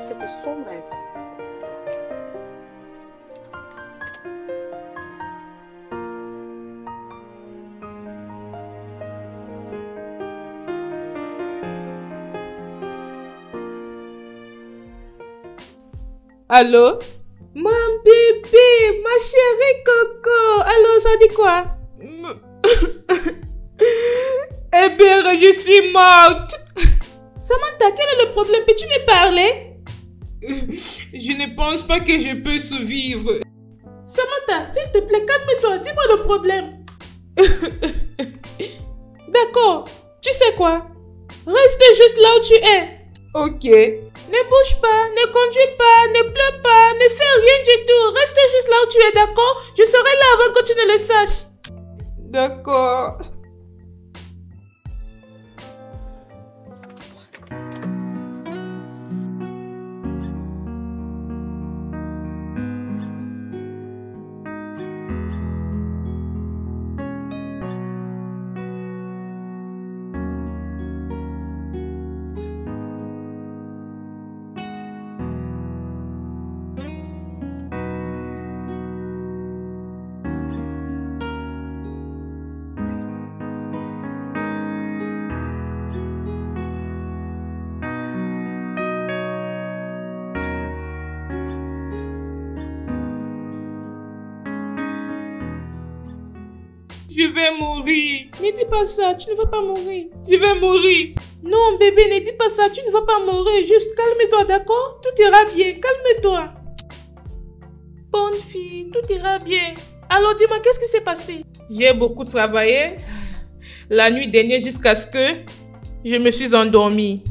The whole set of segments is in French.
C'était sombre, ça. Allô? Mon bébé, ma chérie Coco. Allô, ça dit quoi? Eh bien, je suis morte. Samantha, quel est le problème? Peux-tu me parler? Je ne pense pas que je peux survivre. Samantha, s'il te plaît, calme-toi. Dis-moi le problème. D'accord. Tu sais quoi? Reste juste là où tu es. Ok. Ne bouge pas, ne conduis pas, ne pleure pas, ne fais rien du tout. Reste juste là où tu es, d'accord? Je serai là avant que tu ne le saches. D'accord. Je vais mourir. Ne dis pas ça, tu ne vas pas mourir. Je vais mourir. Non, bébé, ne dis pas ça, tu ne vas pas mourir. Juste calme-toi, d'accord? Tout ira bien, calme-toi. Bonne fille, tout ira bien. Alors dis-moi, qu'est-ce qui s'est passé? J'ai beaucoup travaillé la nuit dernière jusqu'à ce que je me suis endormie.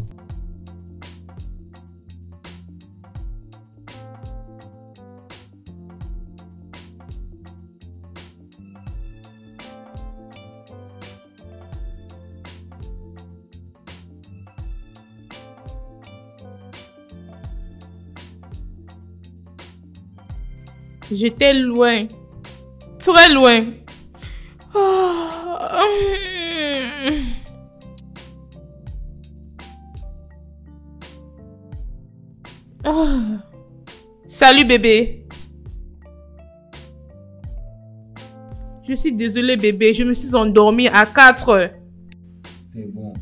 J'étais loin, très loin. Salut bébé. Je suis désolée bébé, je me suis endormie à 4 heures. C'est bon.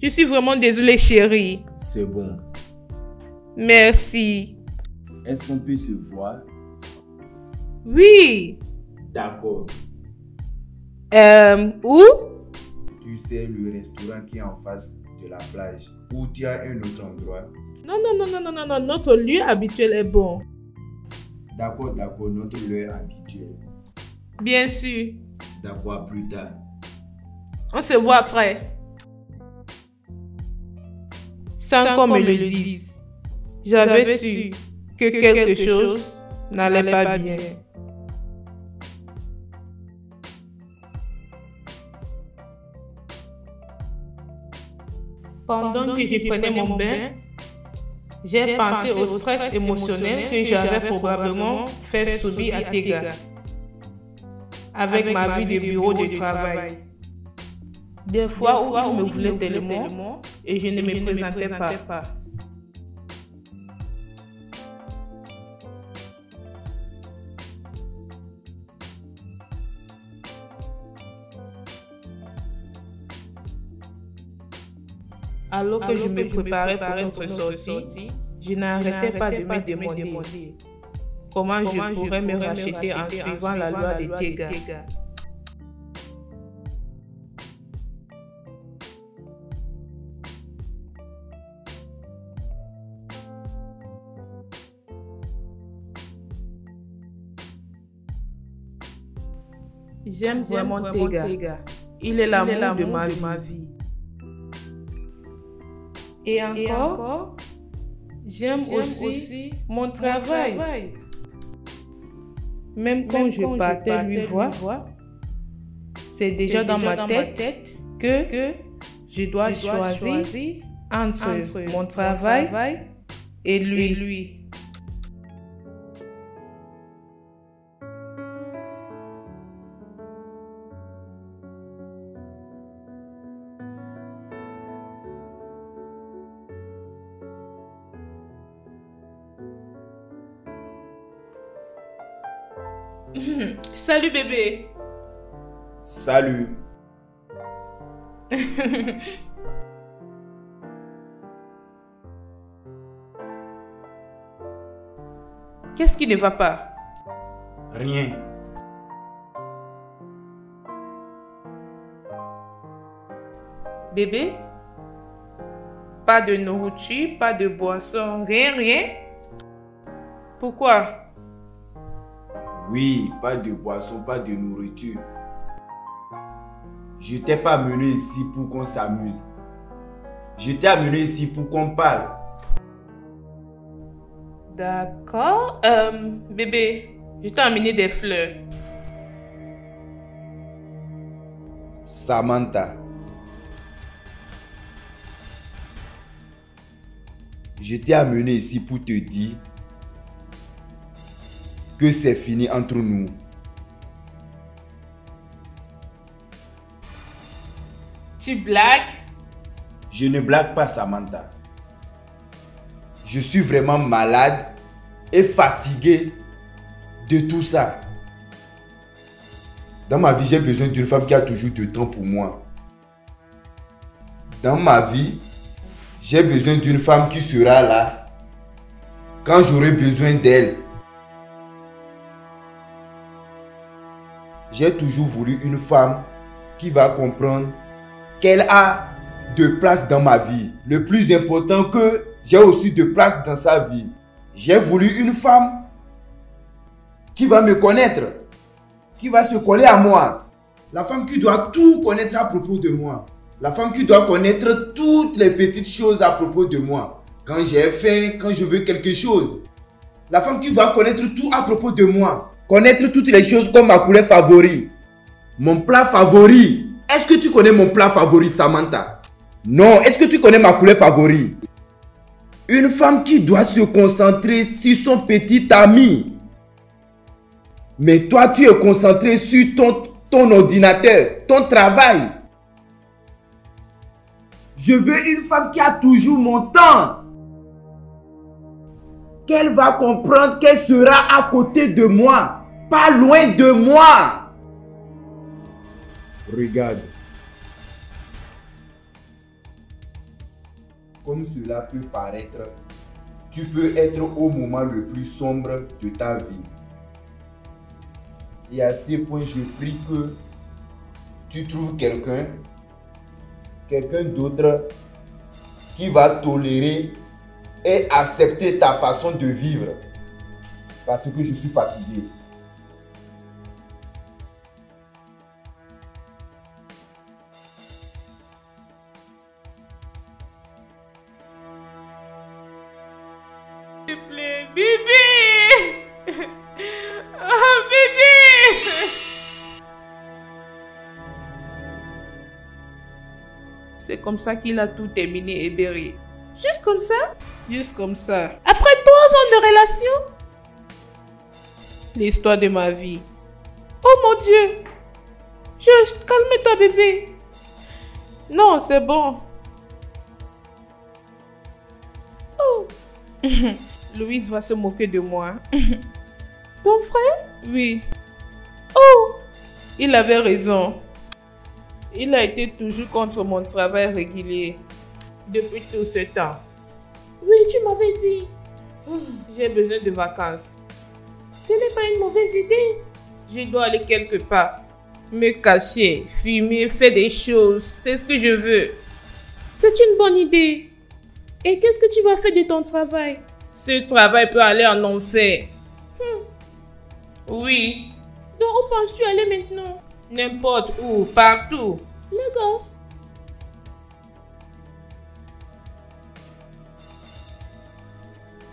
Je suis vraiment désolée chérie. C'est bon. Merci. Est-ce qu'on peut se voir? Oui. D'accord. Où? Tu sais le restaurant qui est en face de la plage. Ou tu as un autre endroit? Non, notre lieu habituel est bon. D'accord, notre lieu habituel. Bien sûr. D'accord, à plus tard. On se voit après. Sans qu'on me le dise, j'avais su que quelque chose n'allait pas bien. Pendant que je prenais mon bain, j'ai pensé au stress émotionnel que j'avais probablement fait subir à Tega avec ma vie de bureau de travail. Des fois où il me voulait tellement et je ne me présentais pas. Alors que je me préparais pour notre sortie, je n'arrêtais pas de me demander comment je pourrais me racheter en suivant la loi de Tega. J'aime vraiment Tega. Il est l'amour de ma vie. Et encore, j'aime aussi mon travail. Même quand je partais lui voir, c'est déjà dans ma tête que je dois choisir entre mon travail et lui. Salut bébé. Salut. Qu'est-ce qui ne va pas? Rien. Bébé? Pas de nourriture, pas de boisson, rien? Pourquoi? Oui, pas de boisson, pas de nourriture. Je t'ai pas amené ici pour qu'on s'amuse. Je t'ai amené ici pour qu'on parle. D'accord. Bébé, je t'ai amené des fleurs. Samantha. Je t'ai amené ici pour te dire que c'est fini entre nous. Tu blagues? Je ne blague pas, Samantha. Je suis vraiment malade et fatigué de tout ça. Dans ma vie, j'ai besoin d'une femme qui a toujours du temps pour moi. Dans ma vie, j'ai besoin d'une femme qui sera là quand j'aurai besoin d'elle. J'ai toujours voulu une femme qui va comprendre qu'elle a de place dans ma vie. Le plus important, que j'ai aussi de place dans sa vie. J'ai voulu une femme qui va me connaître, qui va se coller à moi. La femme qui doit tout connaître à propos de moi. La femme qui doit connaître toutes les petites choses à propos de moi. Quand j'ai faim, quand je veux quelque chose. La femme qui va connaître tout à propos de moi. Connaître toutes les choses comme ma couleur favorite. Mon plat favori. Est-ce que tu connais mon plat favori, Samantha? Non, est-ce que tu connais ma couleur favorite? Une femme qui doit se concentrer sur son petit ami. Mais toi, tu es concentré sur ton ordinateur, ton travail. Je veux une femme qui a toujours mon temps. Qu'elle va comprendre qu'elle sera à côté de moi, pas loin de moi. Regarde. Comme cela peut paraître, tu peux être au moment le plus sombre de ta vie. Et à ce point, je prie que tu trouves quelqu'un d'autre qui va tolérer et accepter ta façon de vivre. Parce que je suis fatigué. S'il te plaît, bébé! Oh, bébé! C'est comme ça qu'il a tout terminé, Eberi. Juste comme ça? Juste comme ça. Après 3 ans de relation? L'histoire de ma vie. Oh mon Dieu! Juste, calme-toi, bébé. Non, c'est bon. Oh! Louise va se moquer de moi. Ton frère? Oui. Oh! Il avait raison. Il a été toujours contre mon travail régulier. Depuis tout ce temps. Oui, tu m'avais dit. J'ai besoin de vacances. Ce n'est pas une mauvaise idée. Je dois aller quelque part. Me cacher, fumer, faire des choses. C'est ce que je veux. C'est une bonne idée. Et qu'est-ce que tu vas faire de ton travail? Ce travail peut aller en enfer. Oui. Donc où penses-tu aller maintenant? N'importe où, partout. Lagos.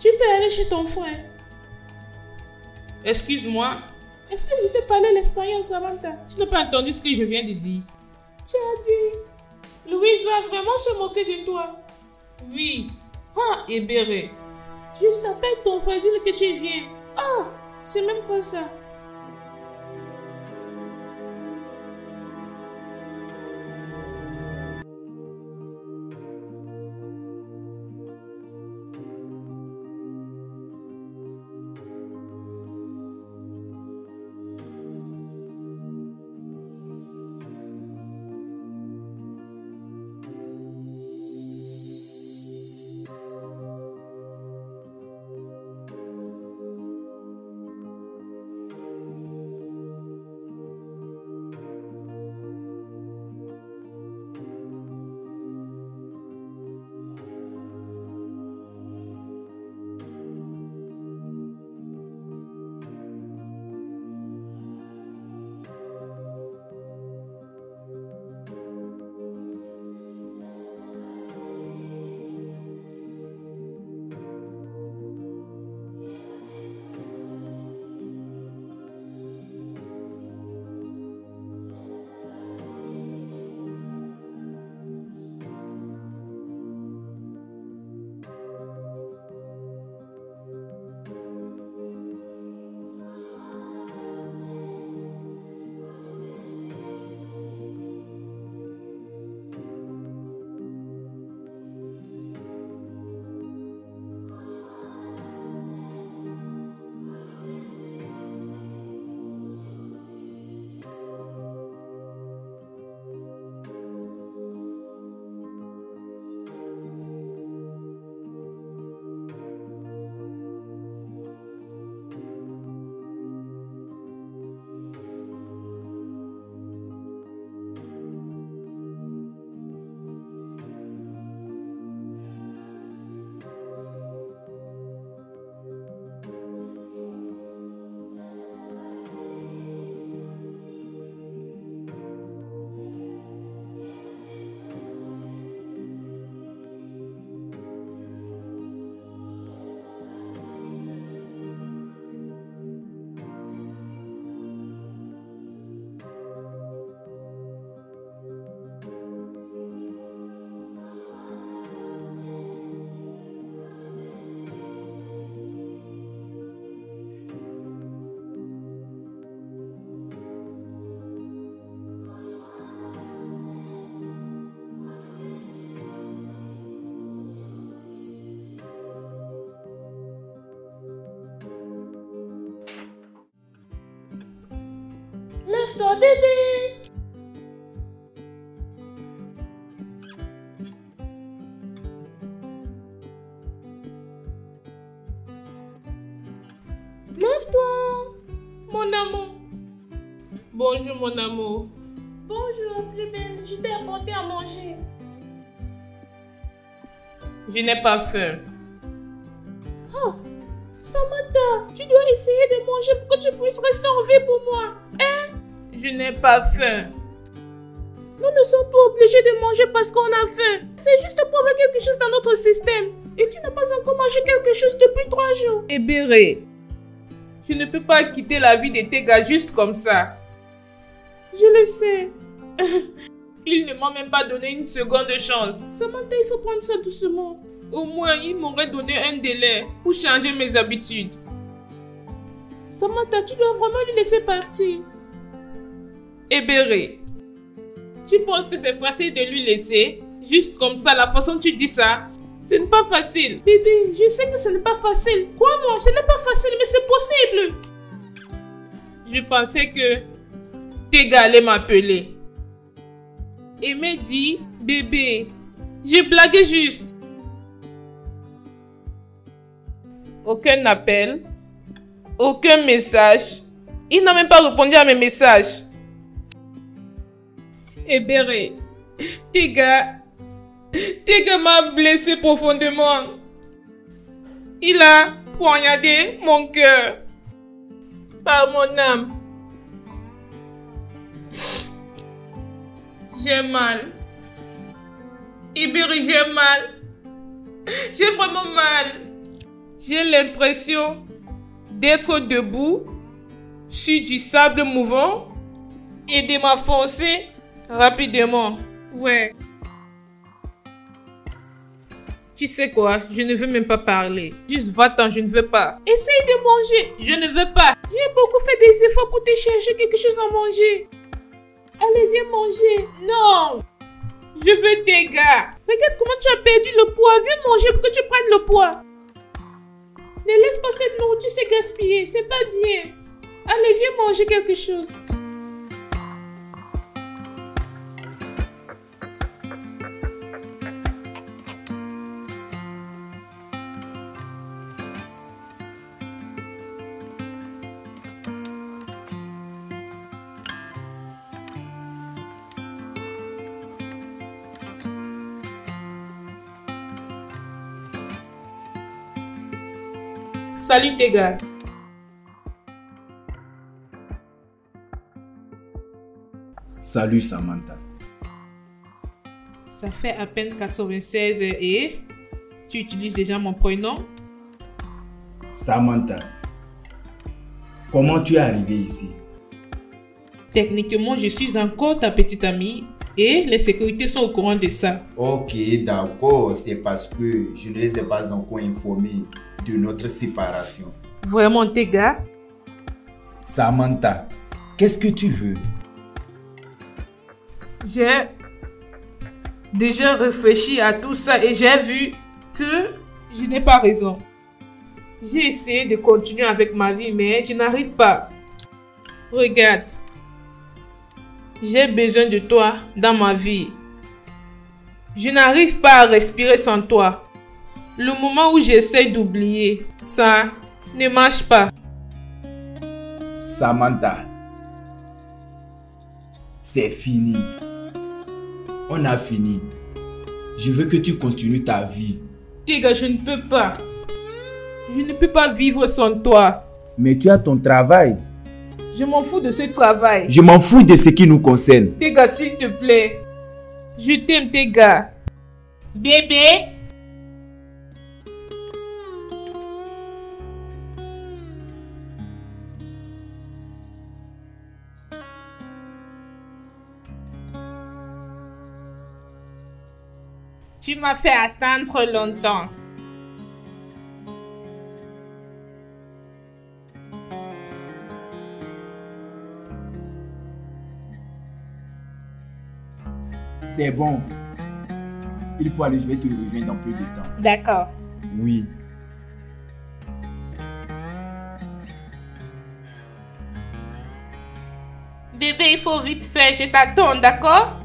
Tu peux aller chez ton frère. Excuse-moi. Est-ce que je t'ai parlé l'espagnol, Samantha? Tu n'as pas entendu ce que je viens de dire. Tu as dit... Louise va vraiment se moquer de toi. Oui. Ah, Ebere. Juste appelle ton frère, dis-le que tu viens. Ah, c'est même comme ça. Lève-toi, bébé. Lève-toi, mon amour. Bonjour, mon amour. Bonjour, plus belle. Je t'ai apporté à manger. Je n'ai pas faim. Oh, Samantha, tu dois essayer de manger pour que tu puisses rester en vie pour moi. Hein? Je n'ai pas faim. Nous ne sommes pas obligés de manger parce qu'on a faim. C'est juste pour avoir quelque chose dans notre système. Et tu n'as pas encore mangé quelque chose depuis 3 jours. Ebéré, je ne peux pas quitter la vie de tes gars juste comme ça. Je le sais. Il ne m'a même pas donné une seconde chance. Samantha, il faut prendre ça doucement. Au moins, il m'aurait donné un délai pour changer mes habitudes. Samantha, tu dois vraiment lui laisser partir. Ebéré, tu penses que c'est facile de lui laisser? Juste comme ça, la façon dont tu dis ça, ce n'est pas facile. Bébé, je sais que ce n'est pas facile. Crois-moi, ce n'est pas facile, mais c'est possible. Je pensais que tes gars allaient m'appeler. Et me dit, bébé, je blaguais juste. Aucun appel, aucun message. Il n'a même pas répondu à mes messages. Ebéré, tes gars m'a blessé profondément. Il a poignardé mon cœur par mon âme. J'ai mal. Ibéry, j'ai mal. J'ai vraiment mal. J'ai l'impression d'être debout sur du sable mouvant et de m'enfoncer rapidement. Ouais. Tu sais quoi? Je ne veux même pas parler. Juste va-t'en, je ne veux pas. Essaye de manger. Je ne veux pas. J'ai beaucoup fait des efforts pour te chercher quelque chose à manger. Allez, viens manger. Non. Je veux tes gars. Regarde comment tu as perdu le poids. Viens manger pour que tu prennes le poids. Ne laisse pas cette nourriture se gaspiller. C'est pas bien. Allez, viens manger quelque chose. Salut tes gars. Salut Samantha. Ça fait à peine 96 et tu utilises déjà mon prénom? Samantha, comment tu es arrivée ici? Techniquement, je suis encore ta petite amie et les sécurités sont au courant de ça. Ok, d'accord. C'est parce que je ne les ai pas encore informés de notre séparation. Vraiment tes gars? Samantha, qu'est-ce que tu veux? J'ai déjà réfléchi à tout ça et j'ai vu que je n'ai pas raison. J'ai essayé de continuer avec ma vie, mais je n'arrive pas. Regarde, j'ai besoin de toi dans ma vie. Je n'arrive pas à respirer sans toi. Le moment où j'essaie d'oublier, ça ne marche pas. Samantha, c'est fini. On a fini. Je veux que tu continues ta vie. Tes gars, je ne peux pas. Je ne peux pas vivre sans toi. Mais tu as ton travail. Je m'en fous de ce travail. Je m'en fous de ce qui nous concerne. Tes gars, s'il te plaît. Je t'aime, tes gars. Bébé. Tu m'as fait attendre longtemps. C'est bon. Il faut aller, je vais te rejoindre dans peu de temps. D'accord. Oui. Bébé, il faut vite faire. Je t'attends, d'accord?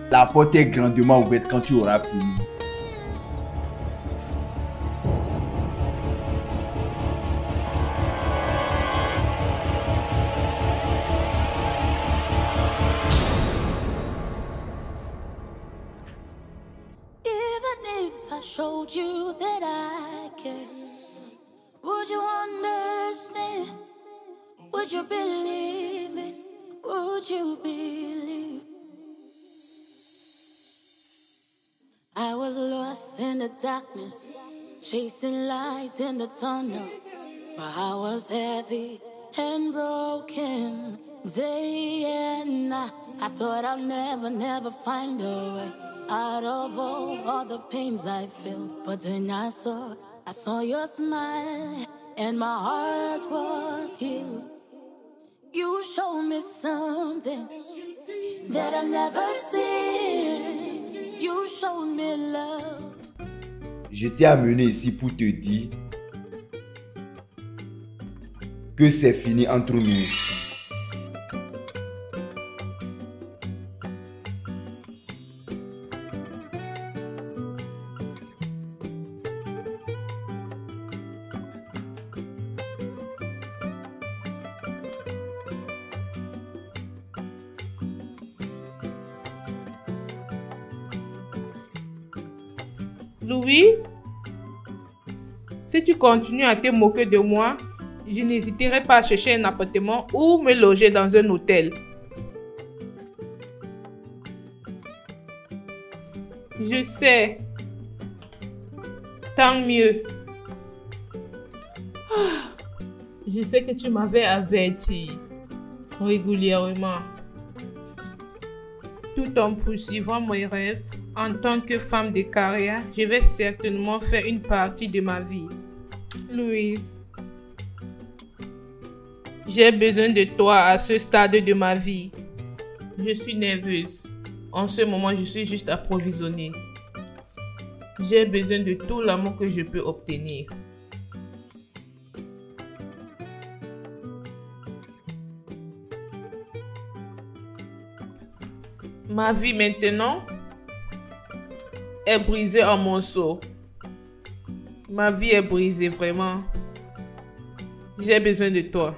La porte est grandement ouverte quand tu auras fini. Even if I showed you that I care, would you understand? Would you believe it? Would you believe? I was lost in the darkness, chasing lights in the tunnel. My heart was heavy and broken day and night. I thought I'll never find a way out of all the pains I feel. But then I saw your smile and my heart was healed. You showed me something that I've never seen. You showed me love. Je t'ai amené ici pour te dire que c'est fini entre nous. Louise, si tu continues à te moquer de moi, je n'hésiterai pas à chercher un appartement ou me loger dans un hôtel. Je sais. Tant mieux. Je sais que tu m'avais averti régulièrement. Tout en poursuivant mes rêves, en tant que femme de carrière, je vais certainement faire une partie de ma vie. Louise, j'ai besoin de toi à ce stade de ma vie. Je suis nerveuse. En ce moment, je suis juste approvisionnée. J'ai besoin de tout l'amour que je peux obtenir. Ma vie maintenant est brisée en morceaux. Ma vie est brisée, vraiment. J'ai besoin de toi.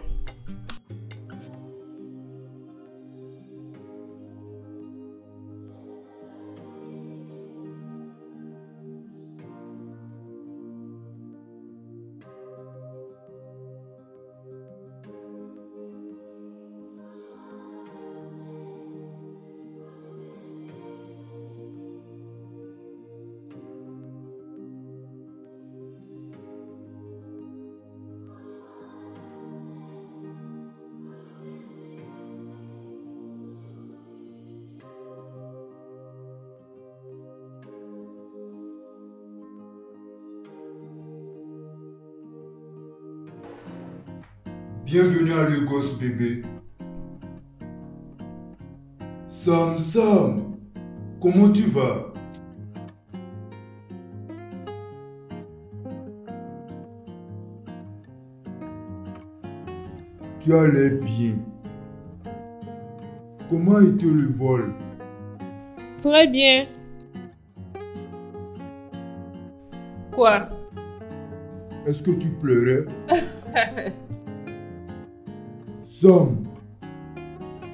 Bienvenue à Lagos, bébé. Sam, comment tu vas? Tu as l'air bien. Comment a été le vol? Très bien. Quoi? Est-ce que tu pleurais? Sam,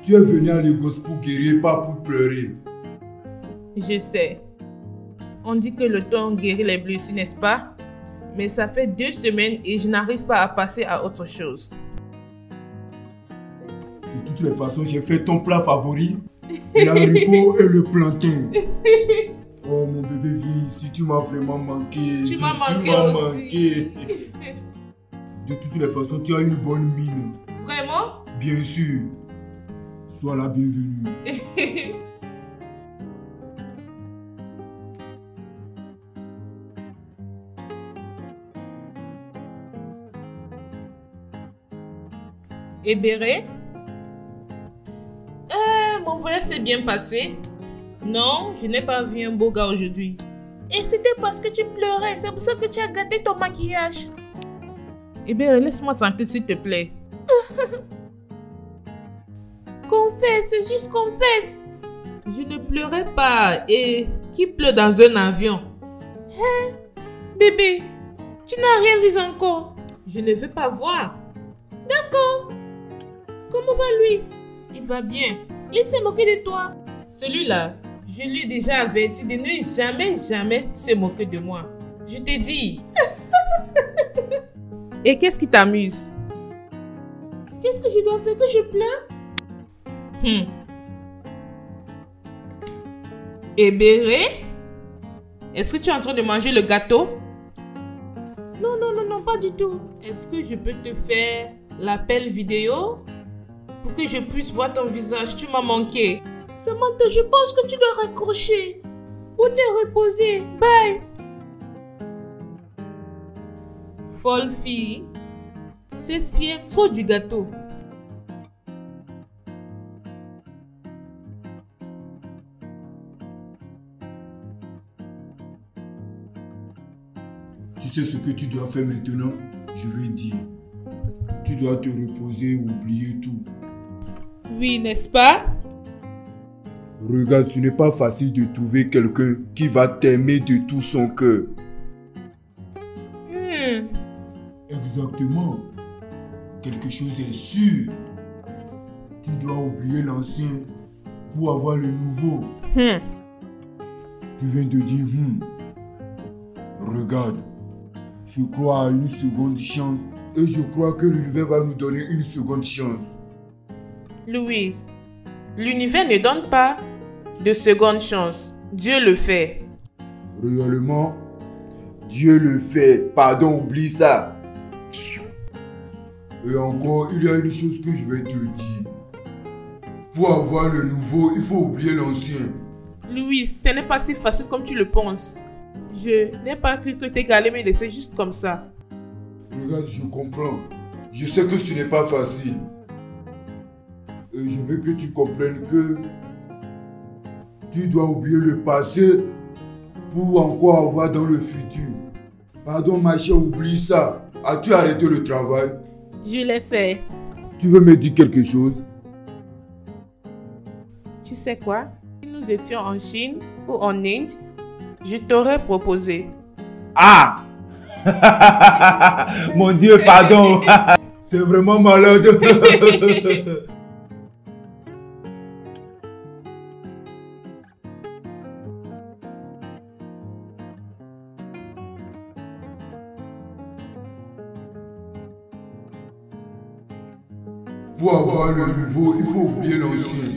tu es venu à Lagos pour guérir, pas pour pleurer. Je sais. On dit que le temps guérit les blessures, n'est-ce pas? Mais ça fait 2 semaines et je n'arrive pas à passer à autre chose. De toutes les façons, j'ai fait ton plat favori, l'haricot et le plantain. Oh mon bébé, viens ici, tu m'as vraiment manqué. Tu m'as manqué. De toutes les façons, tu as une bonne mine. Vraiment? Bien sûr. Sois la bienvenue. Et Béré? Mon voyage s'est bien passé. Non, je n'ai pas vu un beau gars aujourd'hui. Et c'était parce que tu pleurais, c'est pour ça que tu as gâté ton maquillage. Eh bien, laisse-moi tranquille s'il te plaît. Confesse, juste confesse. Je ne pleurais pas. Et qui pleure dans un avion? Hein? Bébé, tu n'as rien vu encore. Je ne veux pas voir. D'accord. Comment va Louise? Il va bien. Il s'est moqué de toi. Celui-là, je lui ai déjà averti de ne jamais se moquer de moi. Je t'ai dit. Et qu'est-ce qui t'amuse? Qu'est-ce que je dois faire, que je pleure? Et Béré? Est-ce que tu es en train de manger le gâteau? Non, pas du tout. Est-ce que je peux te faire l'appel vidéo pour que je puisse voir ton visage? Tu m'as manqué. Samantha, je pense que tu dois raccrocher pour te reposer. Bye. Folle fille. Cette fille aime trop du gâteau. Tu sais ce que tu dois faire maintenant? Je vais dire. Tu dois te reposer, oublier tout. Oui, n'est-ce pas? Regarde, ce n'est pas facile de trouver quelqu'un qui va t'aimer de tout son cœur. Exactement. Quelque chose est sûr. Tu dois oublier l'ancien pour avoir le nouveau. Tu viens de dire Regarde, je crois à une seconde chance et je crois que l'univers va nous donner une seconde chance. Louise, l'univers ne donne pas de seconde chance. Dieu le fait. Réellement, Dieu le fait. Pardon, oublie ça. Et encore, il y a une chose que je vais te dire. Pour avoir le nouveau, il faut oublier l'ancien. Louise, ce n'est pas si facile comme tu le penses. Je n'ai pas cru que tes galets me laissaient juste comme ça. Regarde, je comprends. Je sais que ce n'est pas facile. Et je veux que tu comprennes que tu dois oublier le passé pour encore avoir dans le futur. Pardon ma chère, oublie ça. As-tu arrêté le travail? Je l'ai fait. Tu veux me dire quelque chose? Tu sais quoi? Si nous étions en Chine ou en Inde, je t'aurais proposé. Ah! Mon Dieu, pardon! C'est vraiment malade! Pour avoir le nouveau, il faut oublier l'ancien.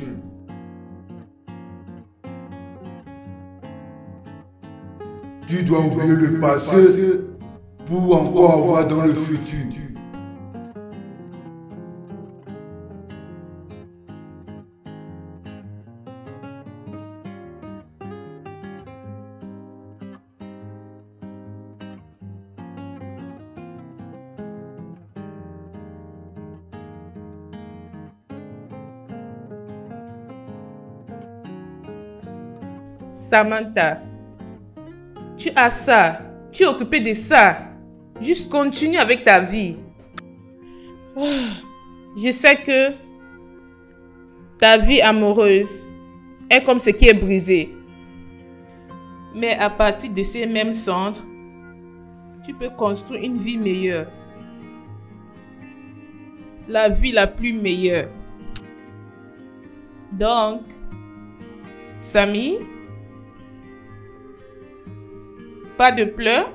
Tu dois oublier le passé pour encore avoir dans le futur. Samantha, tu as ça, tu es occupée de ça. Juste continue avec ta vie. Je sais que ta vie amoureuse est comme ce qui est brisé. Mais à partir de ces mêmes cendres, tu peux construire une vie meilleure. La vie la plus meilleure. Donc, Samy, pas de pleurs,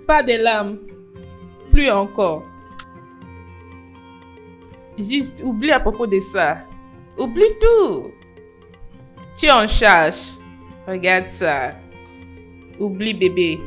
pas de larmes, plus encore. Juste oublie à propos de ça. Oublie tout. Tu es en charge. Regarde ça. Oublie bébé.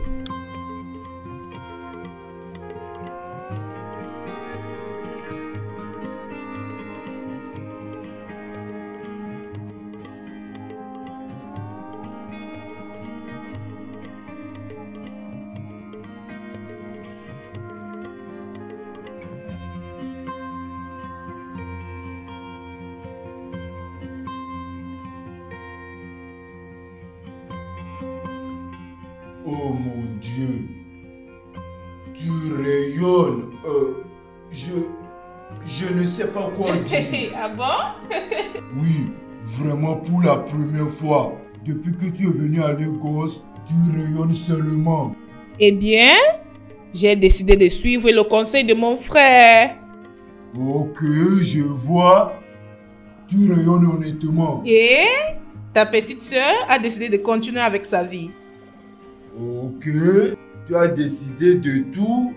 Oh mon Dieu. Tu rayonnes. Je ne sais pas quoi dire. Ah bon? Oui, vraiment pour la première fois. Depuis que tu es venu à Lagos, tu rayonnes seulement. Eh bien, j'ai décidé de suivre le conseil de mon frère. Ok, je vois. Tu rayonnes honnêtement. Et ta petite sœur a décidé de continuer avec sa vie. Ok, tu as décidé de tout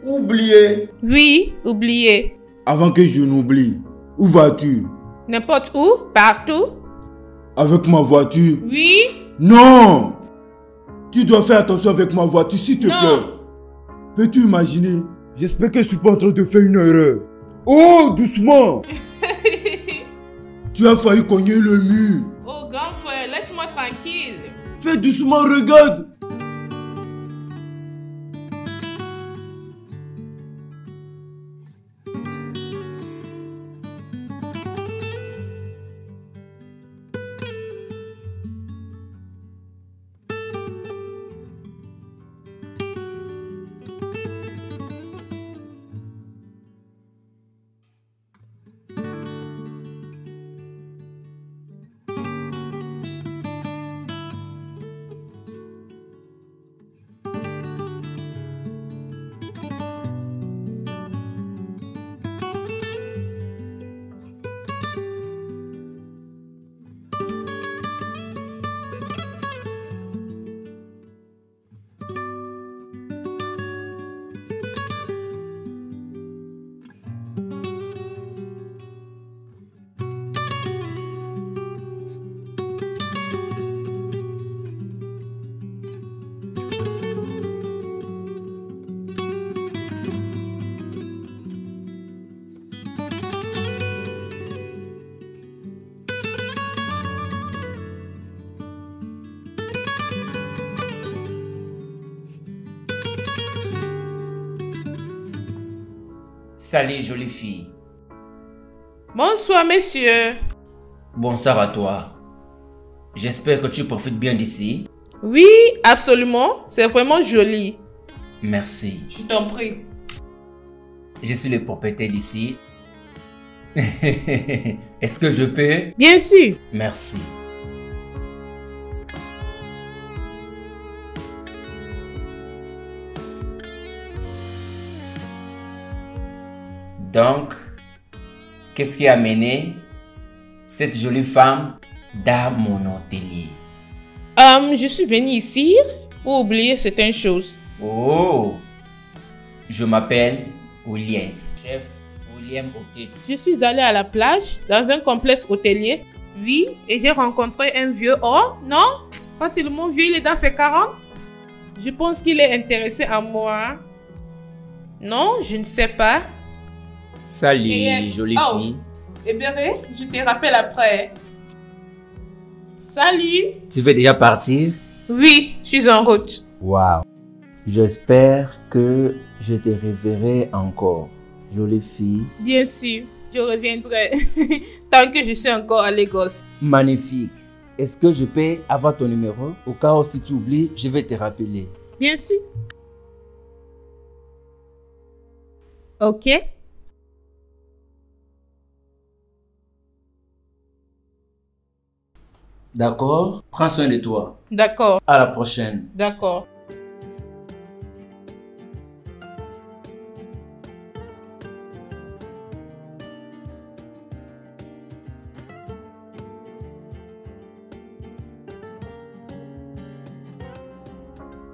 oublier. Oui, oubliez. Avant que je n'oublie, où vas-tu? N'importe où, partout. Avec ma voiture? Oui. Non! Tu dois faire attention avec ma voiture, s'il te Non. plaît. Peux-tu imaginer? J'espère que je suis pas en train de faire une erreur. Oh, doucement! Tu as failli cogner le mur. Oh, grand frère, laisse-moi tranquille. Fais doucement, regarde. Salut, jolie fille. Bonsoir, monsieur. Bonsoir à toi. J'espère que tu profites bien d'ici. Oui, absolument. C'est vraiment joli. Merci. Je t'en prie. Je suis le propriétaire d'ici. Est-ce que je peux? Bien sûr. Merci. Donc, qu'est-ce qui a amené cette jolie femme dans mon atelier? Je suis venue ici pour oublier certaines choses. Oh, je m'appelle William, chef William Otet. Je suis allée à la plage dans un complexe hôtelier. Oui, et j'ai rencontré un vieux homme. Non, pas tellement vieux, il est dans ses 40. Je pense qu'il est intéressé à moi. Non, je ne sais pas. Salut, jolie fille. Eh bien, je te rappelle après. Salut. Tu veux déjà partir? Oui, je suis en route. Wow. J'espère que je te reverrai encore, jolie fille. Bien sûr, je reviendrai tant que je suis encore à Lagos. Magnifique. Est-ce que je peux avoir ton numéro? Au cas où si tu oublies, je vais te rappeler. Bien sûr. Ok. D'accord? Prends soin de toi. D'accord, À la prochaine. d'accord.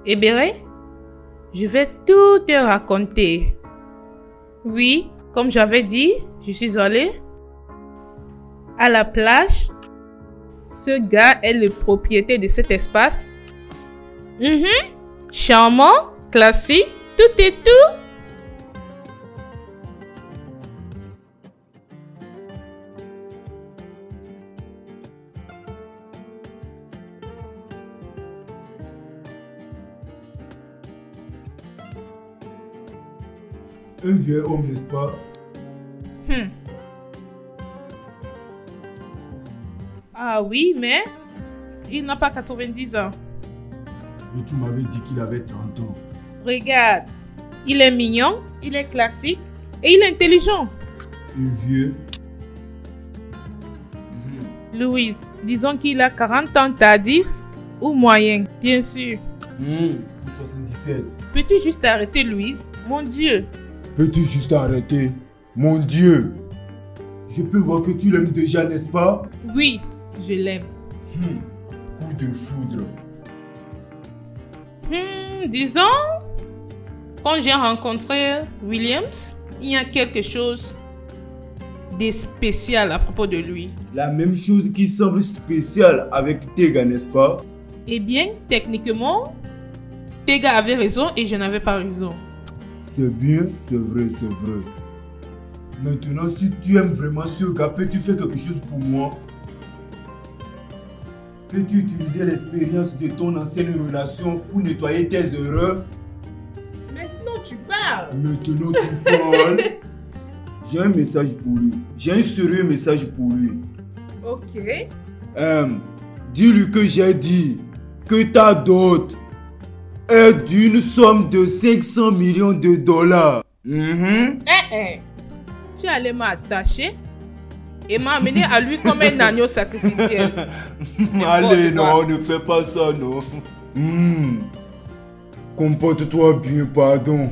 Eh bien, je vais tout te raconter. Oui, comme j'avais dit, je suis allée à la plage. Ce gars est le propriétaire de cet espace. Charmant, classique, tout et tout. Un vieil homme, n'est-ce pas? Ah oui, mais il n'a pas 90 ans. Et tu m'avais dit qu'il avait 30 ans. Regarde, il est mignon, il est classique et il est intelligent. Et vieux? Louise, disons qu'il a 40 ans tardif ou moyen, bien sûr. 77. Peux-tu juste arrêter, Louise? Mon Dieu. Peux-tu juste arrêter? Mon Dieu! Je peux voir que tu l'aimes déjà, n'est-ce pas? Oui, je l'aime. Coup de foudre. Disons, quand j'ai rencontré Williams, il y a quelque chose de spécial à propos de lui. La même chose qui semble spéciale avec Tega, n'est-ce pas? Eh bien, techniquement, Tega avait raison et je n'avais pas raison. C'est bien, c'est vrai, c'est vrai. Maintenant, si tu aimes vraiment ce gars, peux-tu faire quelque chose pour moi? Peux-tu utiliser l'expérience de ton ancienne relation pour nettoyer tes erreurs? Maintenant, tu parles. Maintenant, tu parles. J'ai un message pour lui. J'ai un sérieux message pour lui. Ok. Dis-lui que j'ai dit que ta dot est d'une somme de 500 millions de dollars. Tu allais m'attacher et m'amener à lui comme un agneau sacrificiel. Allez, non, ne fais pas ça, non. Comporte-toi bien, pardon.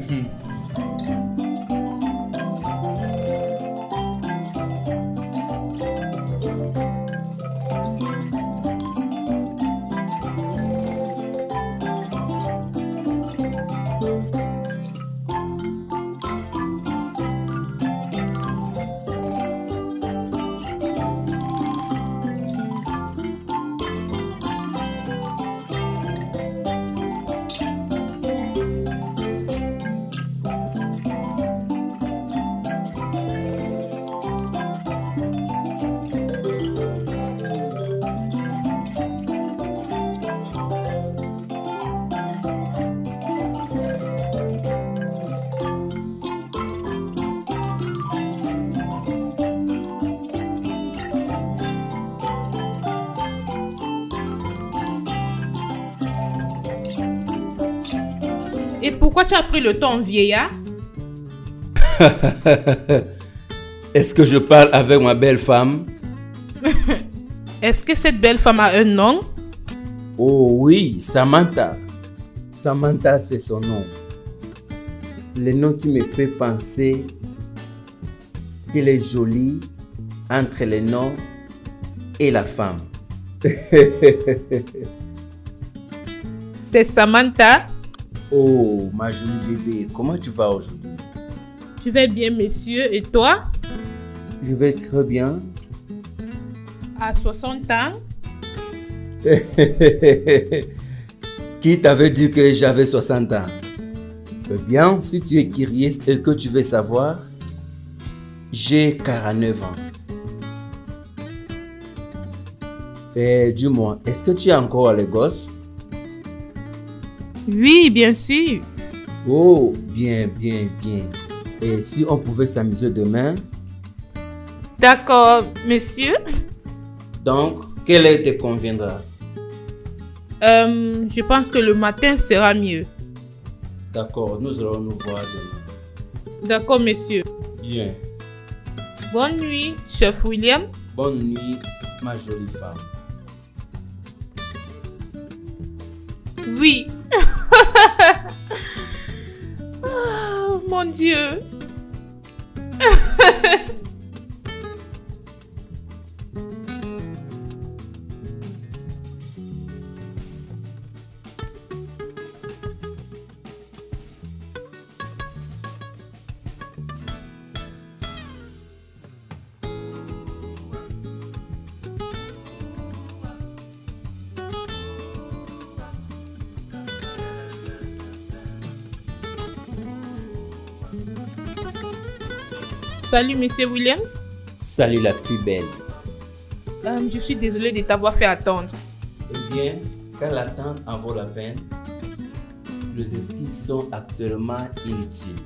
Et pourquoi tu as pris le ton vieillard? Est-ce que je parle avec ma belle femme? Est-ce que cette belle femme a un nom? Oh oui, Samantha. Samantha, c'est son nom. Le nom qui me fait penser qu'il est joli entre le nom et la femme. C'est Samantha. Oh, ma jolie bébé, comment tu vas aujourd'hui? Tu vas bien, monsieur, et toi? Je vais très bien. À 60 ans? Qui t'avait dit que j'avais 60 ans? Eh bien, si tu es curieux et que tu veux savoir, j'ai 49 ans. Et dis-moi, est-ce que tu es encore à Lagos? Oui, bien sûr. Oh, bien, bien, bien. Et si on pouvait s'amuser demain? D'accord, monsieur. Donc, quelle heure te conviendra? Je pense que le matin sera mieux. D'accord, nous allons nous voir demain. D'accord, monsieur. Bien. Bonne nuit, chef William. Bonne nuit, ma jolie femme. Oui. Oh, mon Dieu. Salut, monsieur Williams. Salut la plus belle. Je suis désolée de t'avoir fait attendre. Eh bien, quand l'attente en vaut la peine, les esquisses sont actuellement inutiles.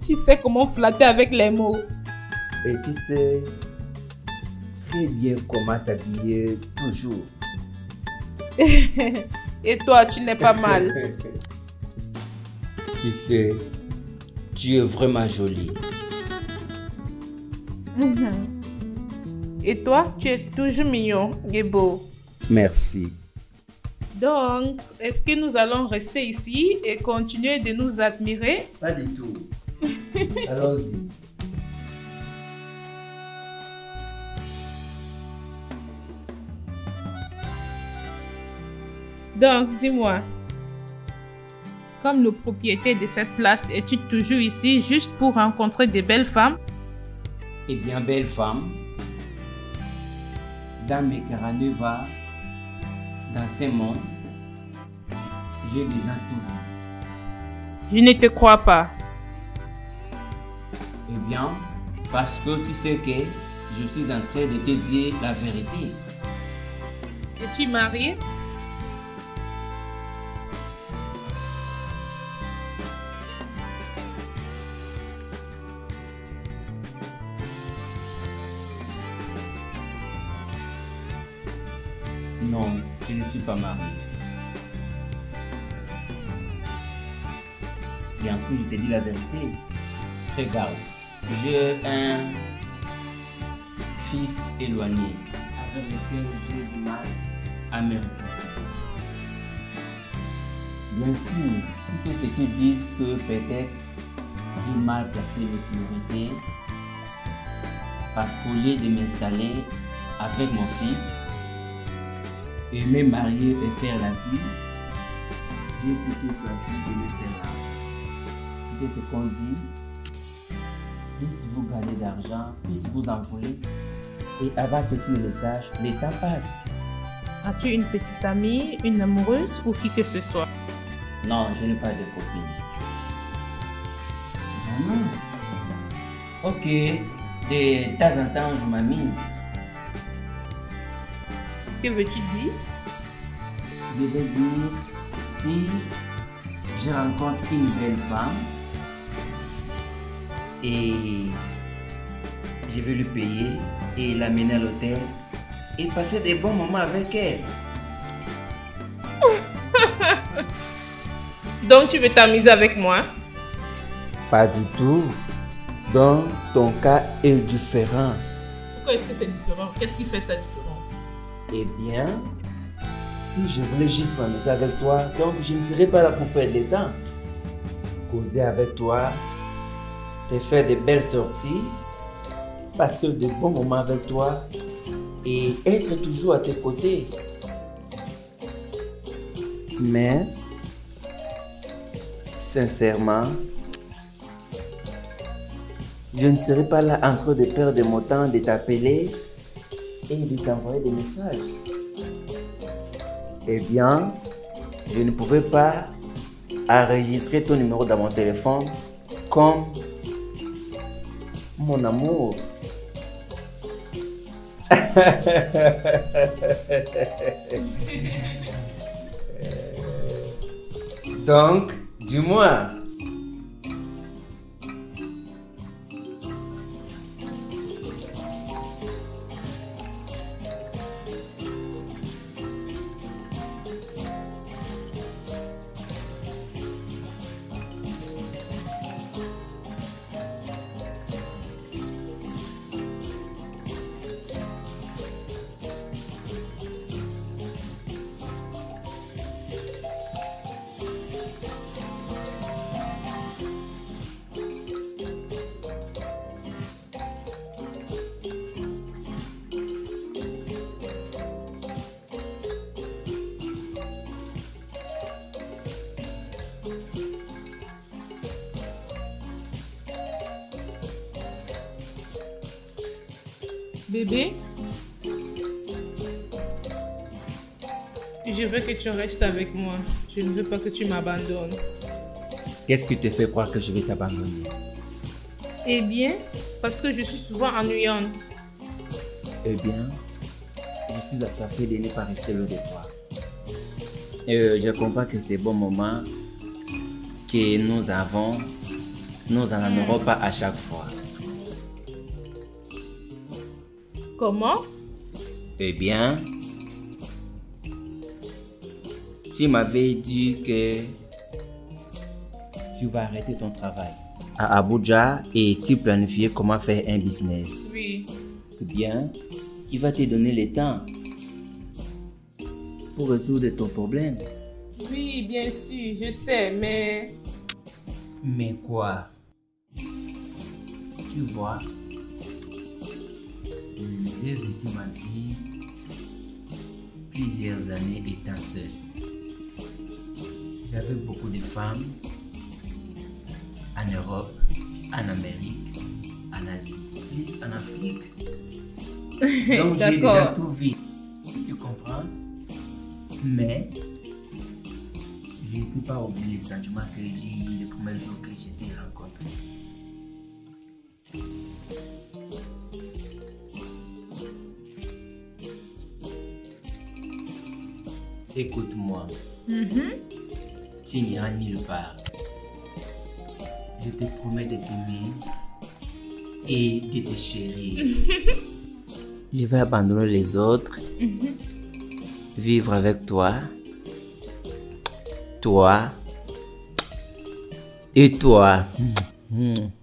Tu sais comment flatter avec les mots. Et tu sais très bien comment t'habiller toujours. Et toi, tu n'es pas mal. Tu sais, tu es vraiment jolie. Et toi, tu es toujours mignon et beau. Merci. Donc, est-ce que nous allons rester ici et continuer de nous admirer? Pas du tout. Allons-y. Donc, dis-moi, comme le propriétaire de cette place, es-tu toujours ici juste pour rencontrer des belles femmes? Eh bien, belle femme, dans mes Caraneva, dans ce monde, j'ai déjà tout vu. Je ne te crois pas. Eh bien, parce que tu sais que je suis en train de te dire la vérité. Es-tu marié? Non, je ne suis pas marié. Bien sûr, je te dis la vérité. Regarde, j'ai un fils éloigné avec lequel j'ai du mal à me réconcilier. Bien sûr, tu sais ce qu'ils disent que peut-être j'ai mal placé les priorités parce qu'au lieu de m'installer avec mon fils et me marier et faire la vie, j'ai plutôt choisi de me faire l'argent. Tu sais ce qu'on dit? Plus vous gagnez d'argent, plus vous en voulez. Et avant que tu le message, le temps passe. As-tu une petite amie, une amoureuse ou qui que ce soit? Non, je n'ai pas de copine. Ok, de temps en temps, je m'amuse. Que veux-tu dire? Je veux dire, si je rencontre une belle femme et je vais lui payer et l'amener à l'hôtel et passer des bons moments avec elle. Donc tu veux t'amuser avec moi? Pas du tout. Donc, ton cas est différent. Pourquoi est-ce que c'est différent? Qu'est-ce qui fait ça différent? Eh bien, si je voulais juste m'amuser avec toi, donc je ne serais pas là pour perdre le temps. Causer avec toi, te faire de belles sorties, passer de bons moments avec toi et être toujours à tes côtés. Mais, sincèrement, je ne serai pas là en train de perdre mon temps de t'appeler et de t'envoyer des messages. Eh bien, je ne pouvais pas enregistrer ton numéro dans mon téléphone comme mon amour. Donc, dis-moi. Bébé, je veux que tu restes avec moi. Je ne veux pas que tu m'abandonnes. Qu'est-ce qui te fait croire que je vais t'abandonner? Eh bien, parce que je suis souvent ennuyante. Eh bien, je suis assaffé de ne pas rester loin de toi. Je comprends que ces bons moments que nous avons, nous n'en aurons pas à chaque fois. Comment? Eh bien, tu m'avais dit que tu vas arrêter ton travail à Abuja et tu planifies comment faire un business. Oui. Bien, il va te donner le temps pour résoudre ton problème. Oui, bien sûr, je sais, mais... Mais quoi? Tu vois, j'ai vécu ma vie plusieurs années étant seul. J'avais beaucoup de femmes en Europe, en Amérique, en Asie, plus en Afrique. Donc j'ai déjà tout vu. Tu comprends? Mais je ne peux pas oublier les sentiments que j'ai eu le premier jour que je t'ai rencontré. Écoute-moi. Tu n'iras nulle part. Je te promets de t'aimer et de te chérir. Je vais abandonner les autres, vivre avec toi, toi et toi.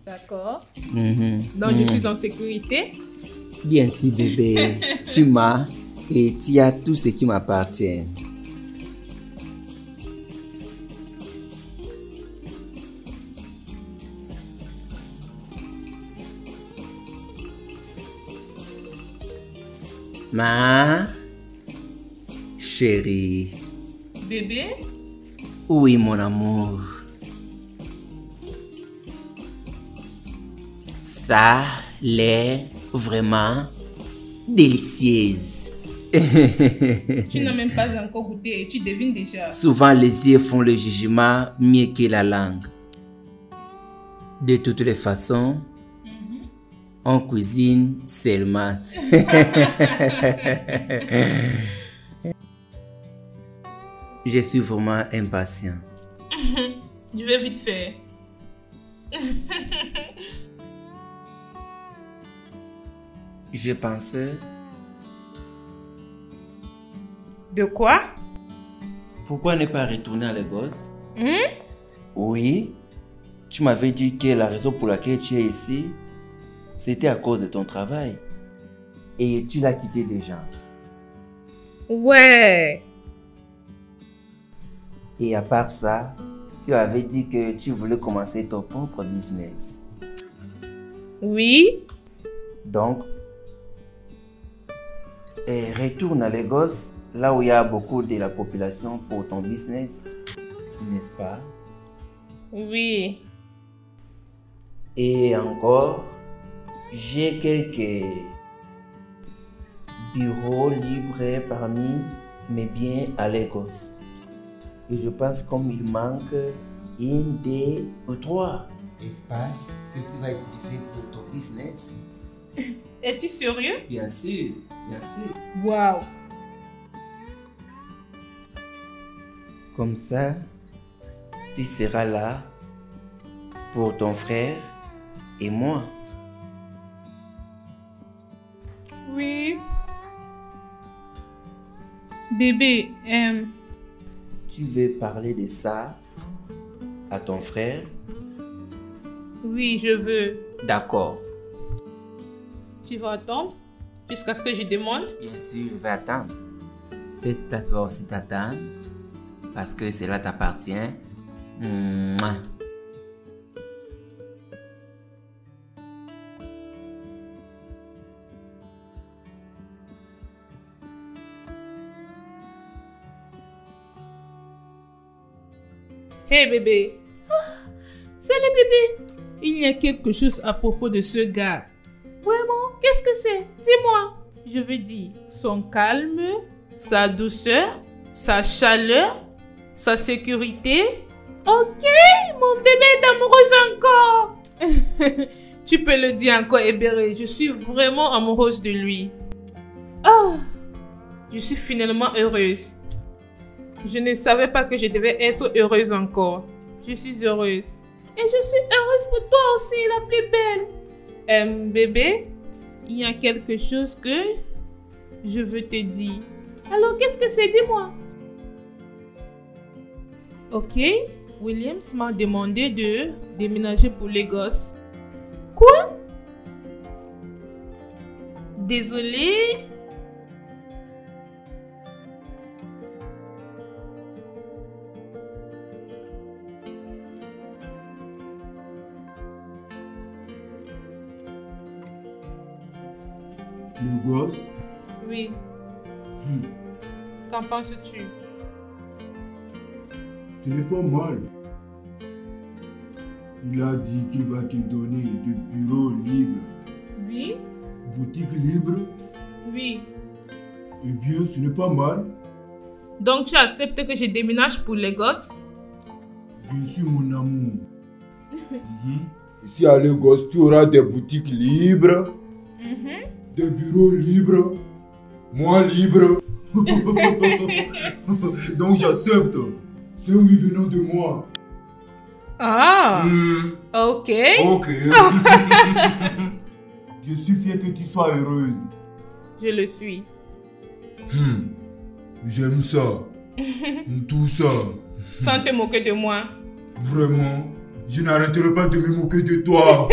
D'accord. Donc je suis en sécurité. Bien sûr, bébé. Tu m'as et tu as tout ce qui m'appartient. Ma chérie. Bébé? Oui, mon amour. Ça l'est vraiment délicieuse. Tu n'as même pas encore goûté et tu devines déjà. Souvent, les yeux font le jugement mieux que la langue. De toutes les façons, on cuisine seulement. Je suis vraiment impatient. Je vais vite faire. Je pensais... De quoi? Pourquoi ne pas retourner à Lagos? Oui. Tu m'avais dit que la raison pour laquelle tu es ici, c'était à cause de ton travail. Et tu l'as quitté déjà. Ouais. Et à part ça, tu avais dit que tu voulais commencer ton propre business. Oui. Donc, retourne à Lagos, là où il y a beaucoup de la population pour ton business. N'est-ce pas? Oui. Et encore, j'ai quelques bureaux libres parmi mes biens à Lagos. Et je pense comme il manque une, deux ou trois espaces que tu vas utiliser pour ton business. Es-tu sérieux? Bien sûr, bien sûr. Wow. Comme ça, tu seras là pour ton frère et moi. Oui. Bébé, Tu veux parler de ça à ton frère? oui, je veux. D'accord. Tu vas attendre jusqu'à ce que je demande? Bien sûr, je vais attendre. Cette place va aussi t'attendre parce que cela t'appartient. Mouah. Hey bébé. Salut bébé. Il y a quelque chose à propos de ce gars. Vraiment? Qu'est-ce que c'est? Dis-moi. Je veux dire, son calme, sa douceur, sa chaleur, sa sécurité. Ok, mon bébé est amoureuse encore. Tu peux le dire encore, Ebere. Je suis vraiment amoureuse de lui. Oh, je suis finalement heureuse. Je ne savais pas que je devais être heureuse encore. Je suis heureuse. Et je suis heureuse pour toi aussi, la plus belle. Bébé, il y a quelque chose que je veux te dire. Alors, qu'est-ce que c'est? Dis-moi. Ok, Williams m'a demandé de déménager pour Lagos. Quoi? Désolé. Le gosse? Oui. Qu'en penses-tu? Ce n'est pas mal. Il a dit qu'il va te donner des bureaux libres. Oui. Boutique libre? Oui. Eh bien, ce n'est pas mal. Donc tu acceptes que je déménage pour Lagos? Bien sûr, mon amour. Ici à Lagos, tu auras des boutiques libres, des bureaux libres, moi libre. Donc j'accepte. C'est oui venant de moi. Ah, ok. Ok. Je suis fier que tu sois heureuse. Je le suis. J'aime ça. Tout ça. Sans te moquer de moi. Vraiment, je n'arrêterai pas de me moquer de toi.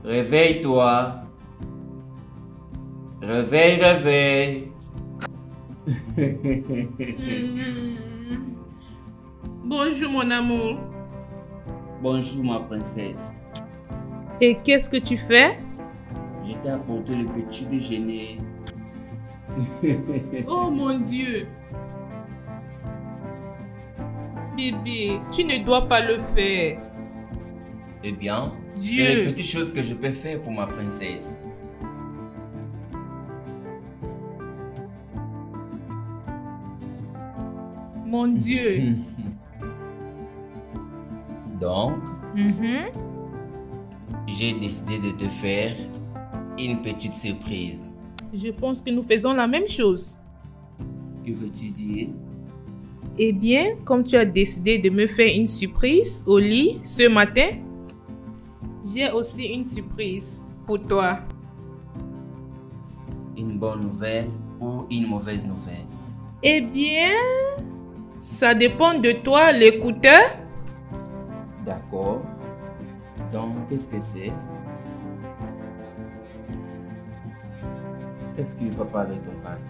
Réveille-toi. Réveille, réveille. Bonjour mon amour. Bonjour ma princesse. Et qu'est-ce que tu fais? Je t'ai apporté le petit déjeuner. Oh mon Dieu. Bébé, tu ne dois pas le faire. Eh bien, Dieu. c'est les petites choses que je peux faire pour ma princesse. Mon Dieu. Donc, j'ai décidé de te faire une petite surprise. Je pense que nous faisons la même chose. Que veux-tu dire? Eh bien, comme tu as décidé de me faire une surprise au lit ce matin, j'ai aussi une surprise pour toi. Une bonne nouvelle ou une mauvaise nouvelle? Eh bien, ça dépend de toi, l'écouteur. D'accord. Donc, qu'est-ce que c'est? Qu'est-ce qui ne va pas avec ton ventre?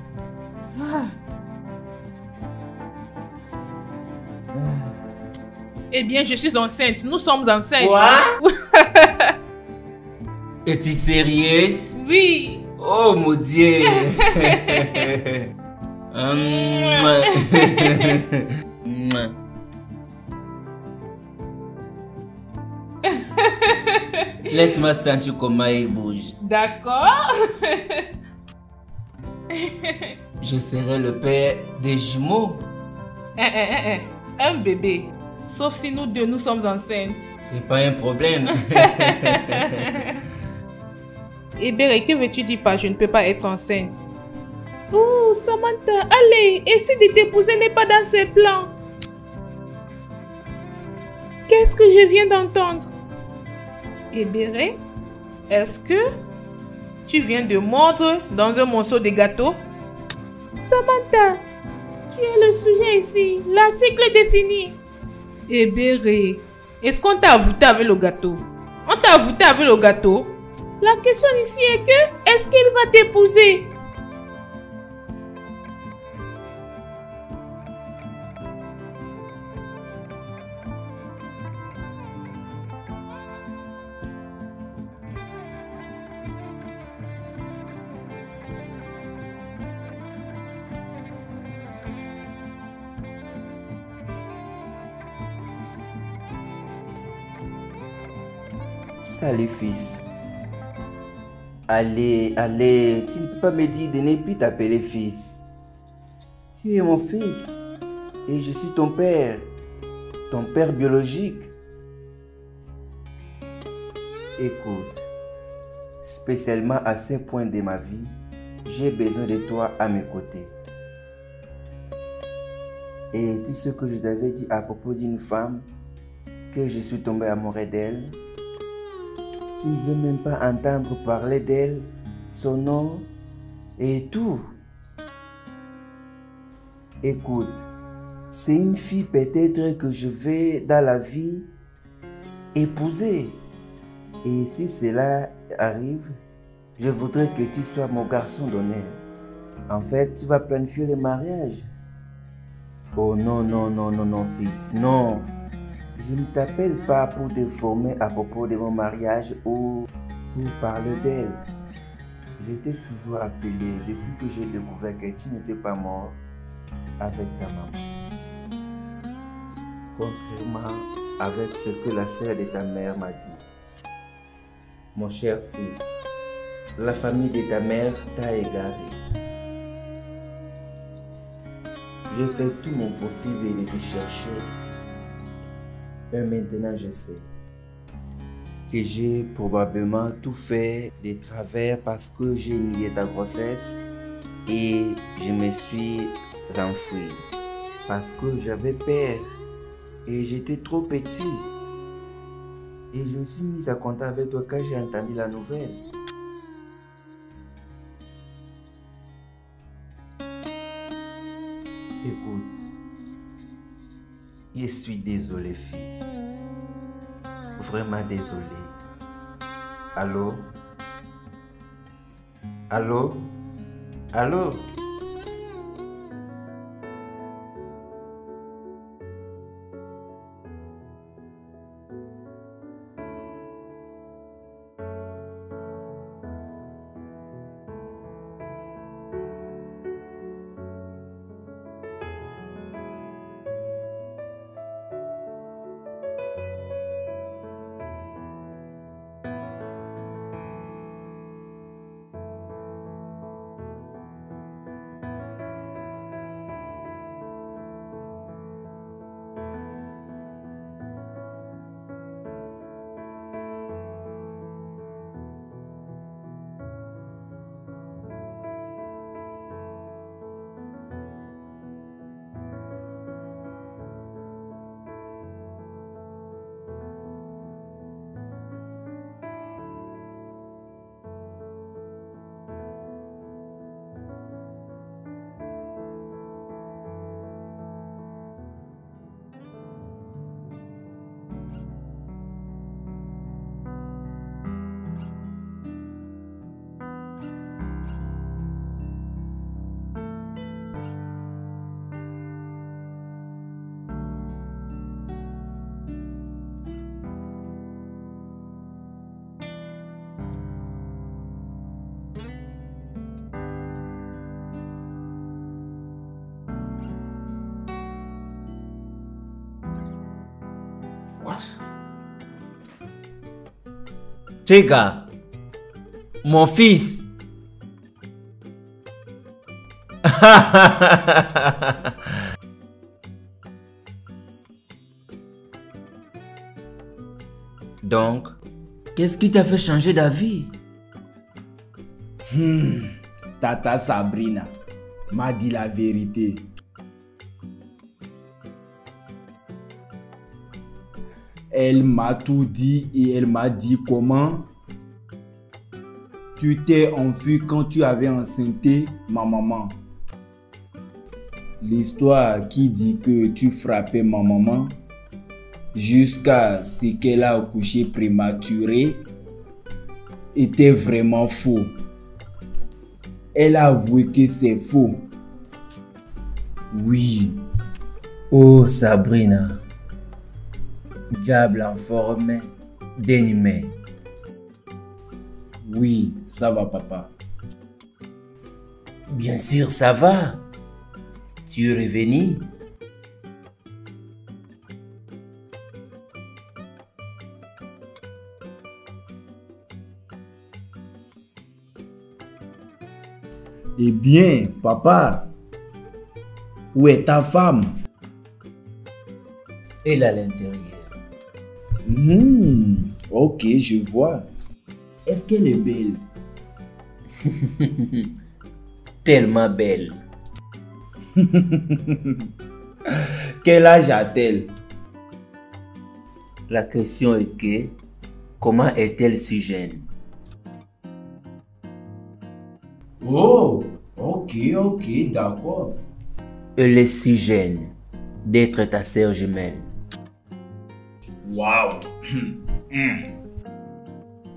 Eh bien, je suis enceinte. Nous sommes enceintes. Quoi? Es-tu sérieuse? Oui. Oh mon Dieu! Laisse-moi sentir comment il bouge. D'accord. Je serai le père des jumeaux. Un bébé. Sauf si nous deux, nous sommes enceintes. C'est pas un problème. Eh bien, que veux-tu dire par je ne peux pas être enceinte? Oh, Samantha, allez, essaie de t'épouser n'est pas dans ses plans. Qu'est-ce que je viens d'entendre? Eh bien, est-ce que tu viens de mordre dans un morceau de gâteau? Samantha, tu es le sujet ici. L'article défini. Eh bien, est-ce qu'on t'a avouté avec le gâteau? On t'a avouté avec le gâteau? La question ici est que, est-ce qu'il va t'épouser? Salut fils. Allez, allez, tu ne peux pas me dire de ne plus t'appeler fils. Tu es mon fils et je suis ton père biologique. Écoute, spécialement à ce point de ma vie, j'ai besoin de toi à mes côtés. Et tu sais ce que je t'avais dit à propos d'une femme, que je suis tombé amoureux d'elle? Tu ne veux même pas entendre parler d'elle, son nom et tout. Écoute, c'est une fille peut-être que je vais dans la vie épouser. Et si cela arrive, je voudrais que tu sois mon garçon d'honneur. En fait, tu vas planifier le mariage. Oh non, non, non, non, non, fils, non. Je ne t'appelle pas pour te former à propos de mon mariage ou pour parler d'elle. Je t'ai toujours appelé depuis que j'ai découvert que tu n'étais pas mort avec ta maman. Contrairement avec ce que la sœur de ta mère m'a dit. Mon cher fils, la famille de ta mère t'a égaré. J'ai fait tout mon possible de te chercher. Et maintenant je sais que j'ai probablement tout fait de travers parce que j'ai nié ta grossesse et je me suis enfui parce que j'avais peur et j'étais trop petit. Et je me suis mis à compter avec toi quand j'ai entendu la nouvelle. Écoute, je suis désolé, fils. Vraiment désolé. Allô? Allô? Allô? Tega, mon fils. Donc, qu'est-ce qui t'a fait changer d'avis? Tata Sabrina m'a dit la vérité. Elle m'a tout dit et elle m'a dit comment tu t'es enfui quand tu avais enceinté ma maman. L'histoire qui dit que tu frappais ma maman jusqu'à ce qu'elle a accouché prématuré était vraiment faux. Elle a avoué que c'est faux. Oui. Oh Sabrina. Diable en forme d'un humain. Oui, ça va papa. Bien sûr, ça va. Tu es revenu. Eh bien, papa, où est ta femme? Elle est à l'intérieur. Ok, je vois. Est-ce qu'elle est belle? Tellement belle. Quel âge a-t-elle? La question est que, comment est-elle si jeune? Oh, ok, d'accord. Elle est si jeune d'être ta sœur jumelle. Waouh.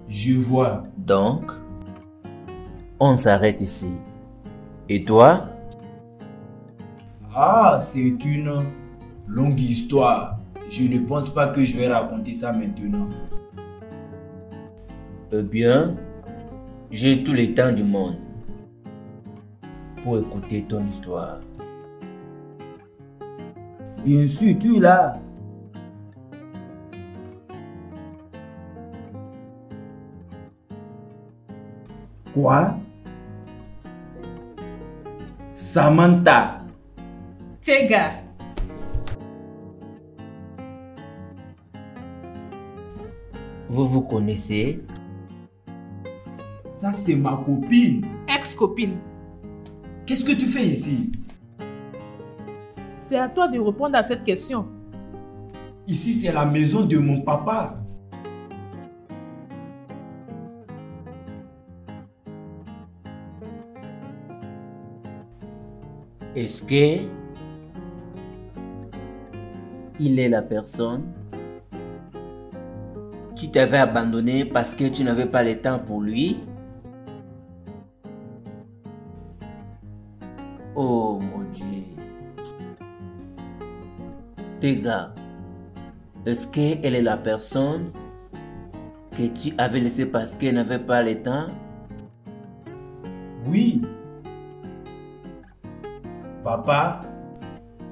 Je vois. Donc, on s'arrête ici. Et toi? Ah, c'est une longue histoire. Je ne pense pas que je vais raconter ça maintenant. Eh bien, j'ai tout le temps du monde pour écouter ton histoire. Bien sûr, tu es là. Quoi? Samantha. Tega. Vous vous connaissez? Ça, c'est ma copine. Ex-copine. Qu'est-ce que tu fais ici? C'est à toi de répondre à cette question. Ici, c'est la maison de mon papa. Est-ce que il est la personne qui t'avait abandonné parce que tu n'avais pas le temps pour lui? Oh mon Dieu. Tega, est-ce qu'elle est la personne que tu avais laissée parce qu'elle n'avait pas le temps? Oui. Papa,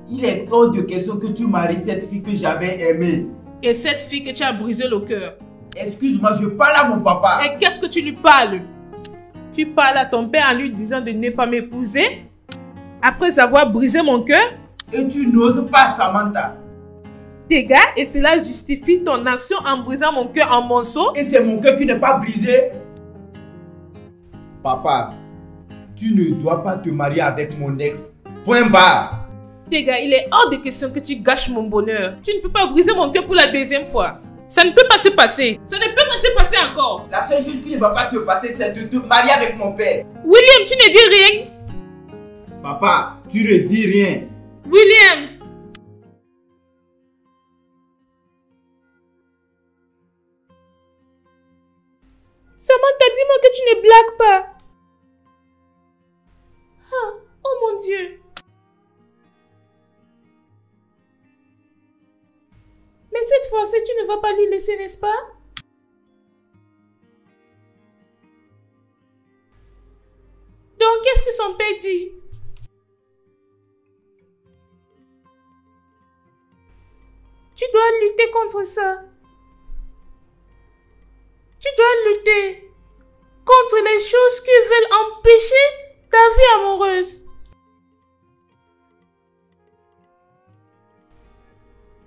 il est hors de question que tu maries cette fille que j'avais aimée. Et cette fille que tu as brisé le cœur. Excuse-moi, je parle à mon papa. Et qu'est-ce que tu lui parles? Tu parles à ton père en lui disant de ne pas m'épouser après avoir brisé mon cœur? Et tu n'oses pas, Samantha. Tega, et cela justifie ton action en brisant mon cœur en morceaux? Et c'est mon cœur qui n'est pas brisé. Papa, tu ne dois pas te marier avec mon ex. Point barre. Tega, il est hors de question que tu gâches mon bonheur. Tu ne peux pas briser mon cœur pour la deuxième fois. Ça ne peut pas se passer. Ça ne peut pas se passer encore. La seule chose qui ne va pas se passer, c'est de te marier avec mon père. William, tu ne dis rien. Papa, tu ne dis rien. William. Samantha, dis-moi que tu ne blagues pas. Ah, oh mon Dieu. Mais cette fois-ci, tu ne vas pas lui laisser, n'est-ce pas? Donc, qu'est-ce que son père dit? Tu dois lutter contre ça. Tu dois lutter contre les choses qui veulent empêcher ta vie amoureuse.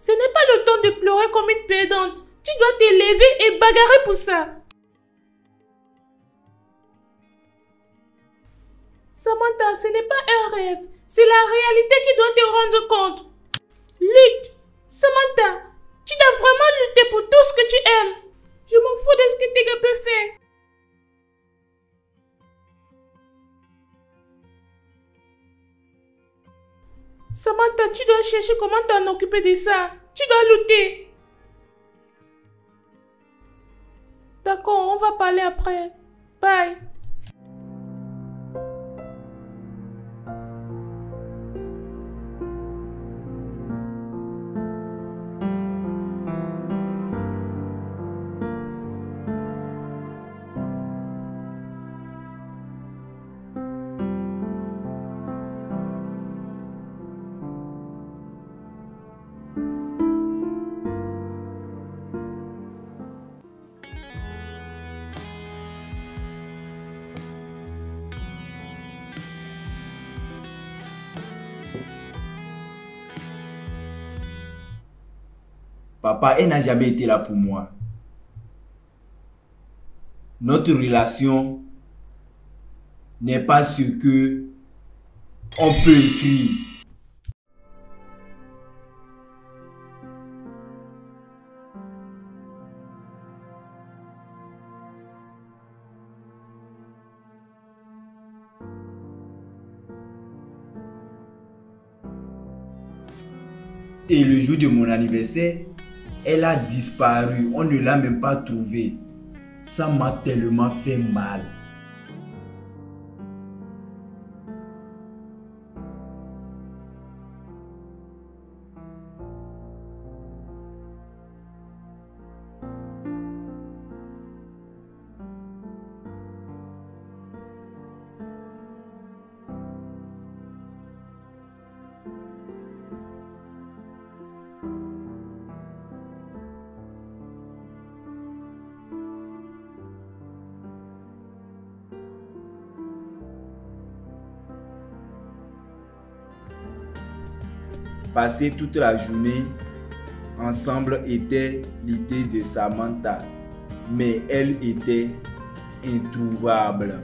Ce n'est pas le temps de pleurer comme une perdante. Tu dois t'élever et bagarrer pour ça. Samantha, ce n'est pas un rêve. C'est la réalité qui doit te rendre compte. Lutte. Samantha, tu dois vraiment lutter pour tout ce que tu aimes. Je m'en fous de ce que Tega peut faire. Samantha, tu dois chercher comment t'en occuper de ça. Tu dois lutter. D'accord, on va parler après. Bye. Papa, elle n'a jamais été là pour moi. Notre relation n'est pas ce que on peut écrire. Et le jour de mon anniversaire, elle a disparu. On ne l'a même pas trouvée. Ça m'a tellement fait mal. Passer toute la journée ensemble était l'idée de Samantha, mais elle était introuvable.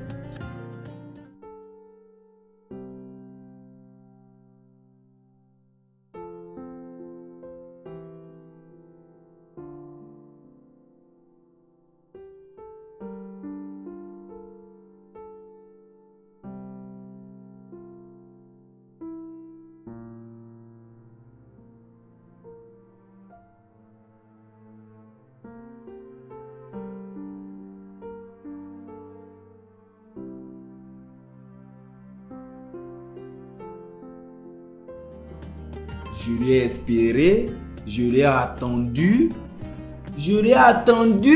Je l'ai espéré, je l'ai attendu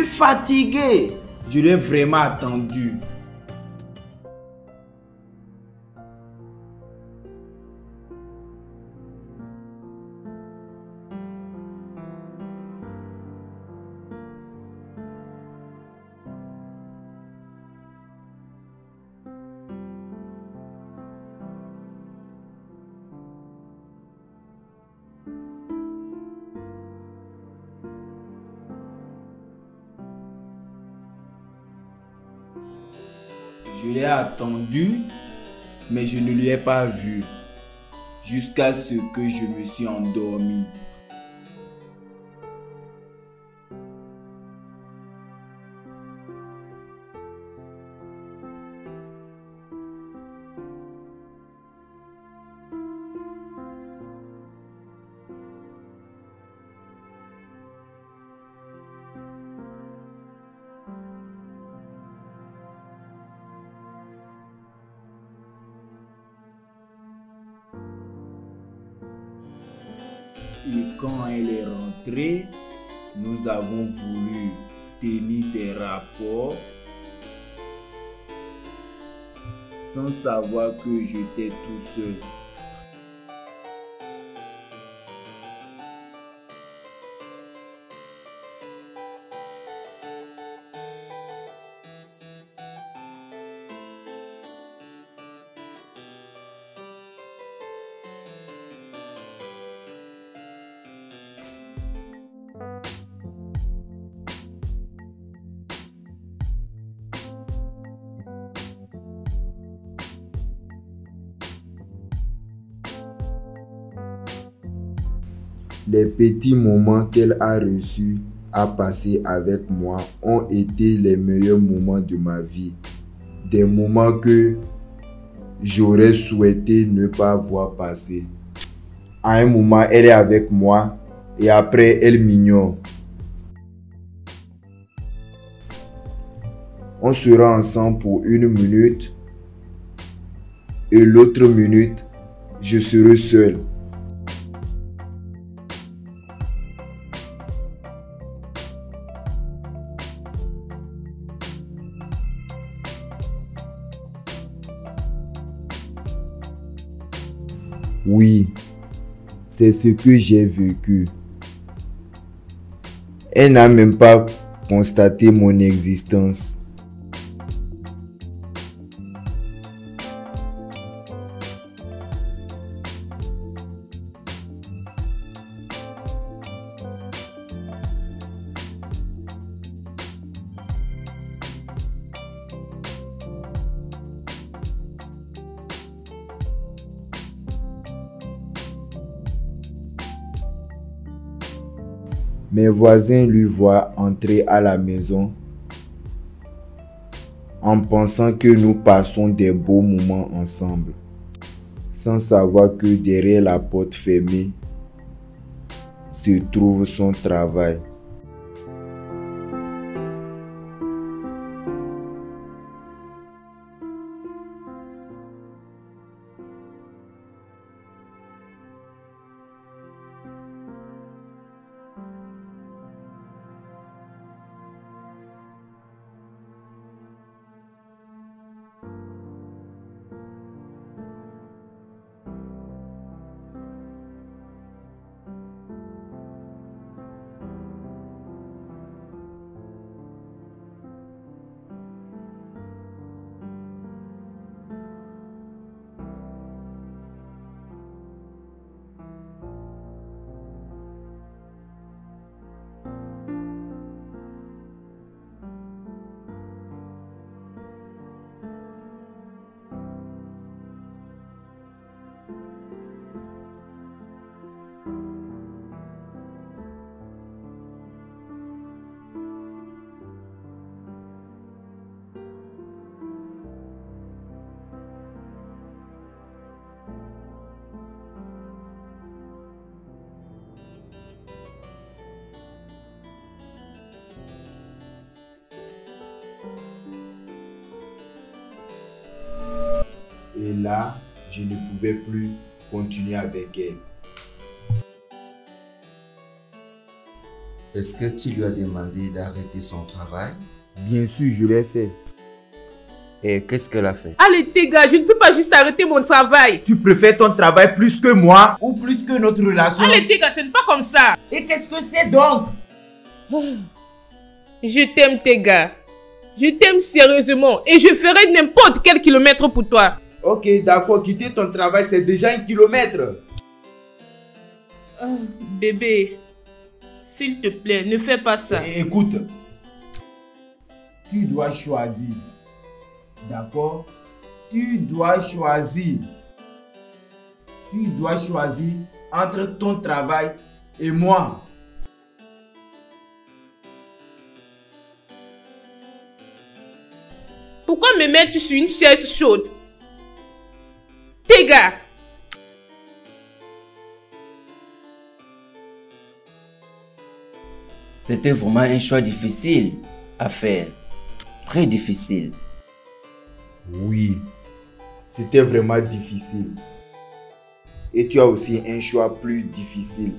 fatigué. Je l'ai vraiment attendu. Je l'ai attendu, mais je ne l'ai pas vu, jusqu'à ce que je me suis endormi. Et quand elle est rentrée, nous avons voulu tenir des rapports sans savoir que j'étais tout seul. Les petits moments qu'elle a reçus à passer avec moi ont été les meilleurs moments de ma vie. Des moments que j'aurais souhaité ne pas voir passer. À un moment, elle est avec moi et après, elle m'ignore. On sera ensemble pour 1 minute et l'autre minute, je serai seul. Oui, c'est ce que j'ai vécu. Elle n'a même pas constaté mon existence. Mes voisins lui voient entrer à la maison en pensant que nous passons des beaux moments ensemble, sans savoir que derrière la porte fermée se trouve son travail. Et là, je ne pouvais plus continuer avec elle. Est-ce que tu lui as demandé d'arrêter son travail? Bien sûr, je l'ai fait. Et qu'est-ce qu'elle a fait? Allez, Tega, je ne peux pas juste arrêter mon travail. Tu préfères ton travail plus que moi ou plus que notre relation? Allez, Tega, ce n'est pas comme ça. Et qu'est-ce que c'est donc? Je t'aime, Tega. Je t'aime sérieusement et je ferai n'importe quel kilomètre pour toi. Ok, d'accord, quitter ton travail, c'est déjà 1 kilomètre. Bébé, s'il te plaît, ne fais pas ça. Écoute, tu dois choisir. D'accord? Tu dois choisir. Tu dois choisir entre ton travail et moi. Pourquoi me mets-tu sur une chaise chaude? Tega! C'était vraiment un choix difficile à faire. Très difficile. Oui, c'était vraiment difficile. Et tu as aussi un choix plus difficile.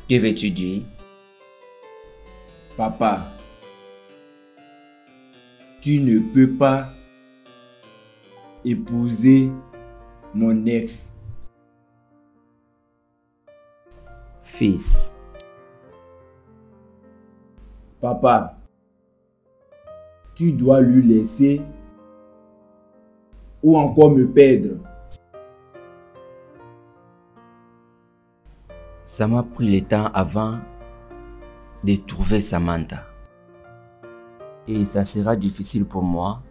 Que veux-tu dire? Papa, tu ne peux pas épouser mon ex. Fils. Papa, tu dois lui laisser ou encore me perdre. Ça m'a pris le temps avant de trouver Samantha. Et ça sera difficile pour moi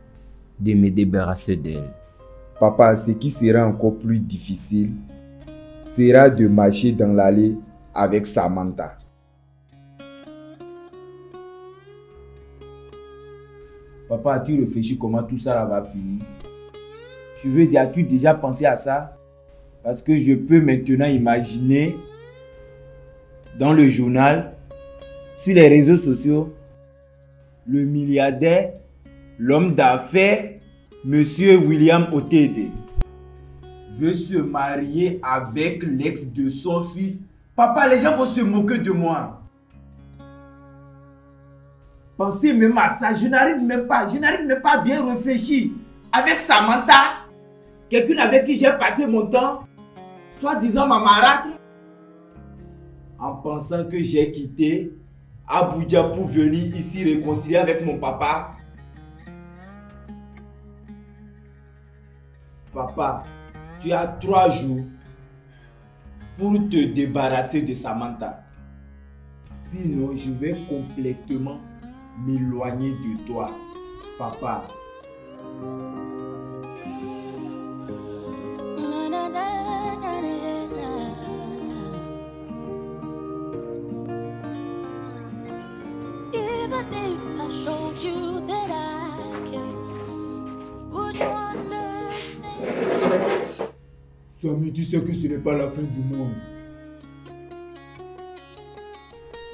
de me débarrasser d'elle. Papa, ce qui sera encore plus difficile sera de marcher dans l'allée avec Samantha. Papa, tu réfléchis comment tout ça là va finir? Je veux dire, as-tu déjà pensé à ça? Parce que je peux maintenant imaginer dans le journal, sur les réseaux sociaux, le milliardaire, l'homme d'affaires, Monsieur William Otede veut se marier avec l'ex de son fils. Papa, les gens vont se moquer de moi. Pensez même à ça, je n'arrive même pas à bien réfléchir. Avec Samantha, quelqu'un avec qui j'ai passé mon temps, soi-disant ma marâtre, en pensant que j'ai quitté Abuja pour venir ici réconcilier avec mon papa. Papa, tu as 3 jours pour te débarrasser de Samantha. Sinon, je vais complètement m'éloigner de toi, papa. Sammy, tu sais que ce n'est pas la fin du monde.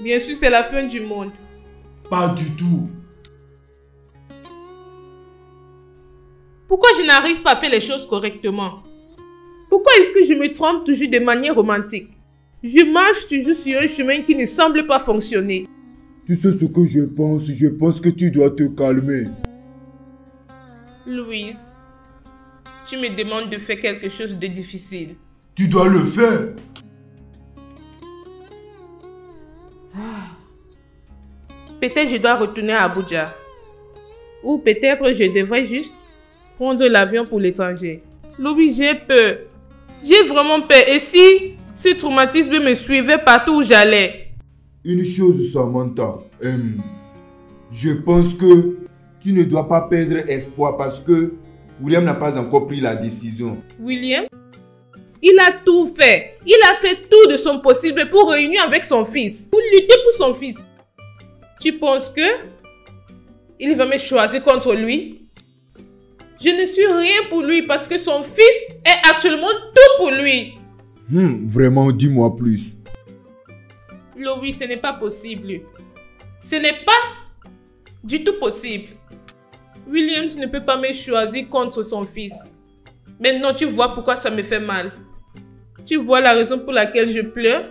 Bien sûr, c'est la fin du monde. Pas du tout. Pourquoi je n'arrive pas à faire les choses correctement? Pourquoi est-ce que je me trompe toujours de manière romantique? Je marche toujours sur un chemin qui ne semble pas fonctionner. Tu sais ce que je pense que tu dois te calmer. Louise, tu me demandes de faire quelque chose de difficile. Tu dois le faire. Peut-être je dois retourner à Abuja. Ou peut-être je devrais juste prendre l'avion pour l'étranger. Louis, j'ai peur. J'ai vraiment peur. Et si ce traumatisme me suivait partout où j'allais? Une chose, Samantha. Je pense que tu ne dois pas perdre espoir parce que William n'a pas encore pris la décision. William? Il a tout fait. Il a fait tout de son possible pour réunir avec son fils. Pour lutter pour son fils. Tu penses que il va me choisir contre lui? Je ne suis rien pour lui parce que son fils est actuellement tout pour lui. Vraiment, dis-moi plus. Louis, ce n'est pas possible. Ce n'est pas du tout possible. Williams ne peut pas me choisir contre son fils. Maintenant, tu vois pourquoi ça me fait mal. Tu vois la raison pour laquelle je pleure.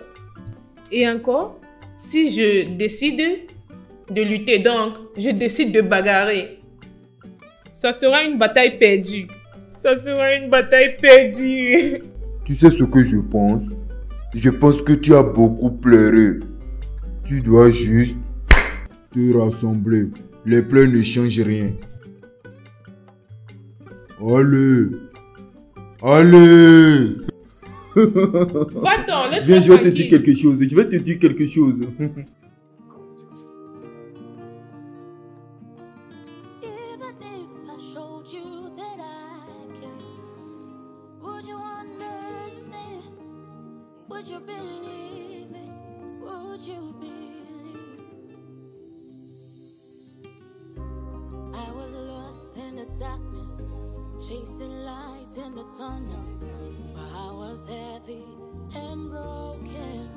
Et encore, si je décide de lutter, donc je décide de bagarrer, ça sera une bataille perdue. Ça sera une bataille perdue. Tu sais ce que je pense? Je pense que tu as beaucoup pleuré. Tu dois juste te rassembler. Les pleurs ne changent rien. Allez. Allez. Va-t'en, laisse-moi Viens, je vais te tranquille. dire quelque chose. Je vais te dire quelque chose. Even if I showed you that I care, would you understand? Would you believe me? Would you believe? I was lost in the darkness, chasing lights in the tunnel. My heart was heavy and broken,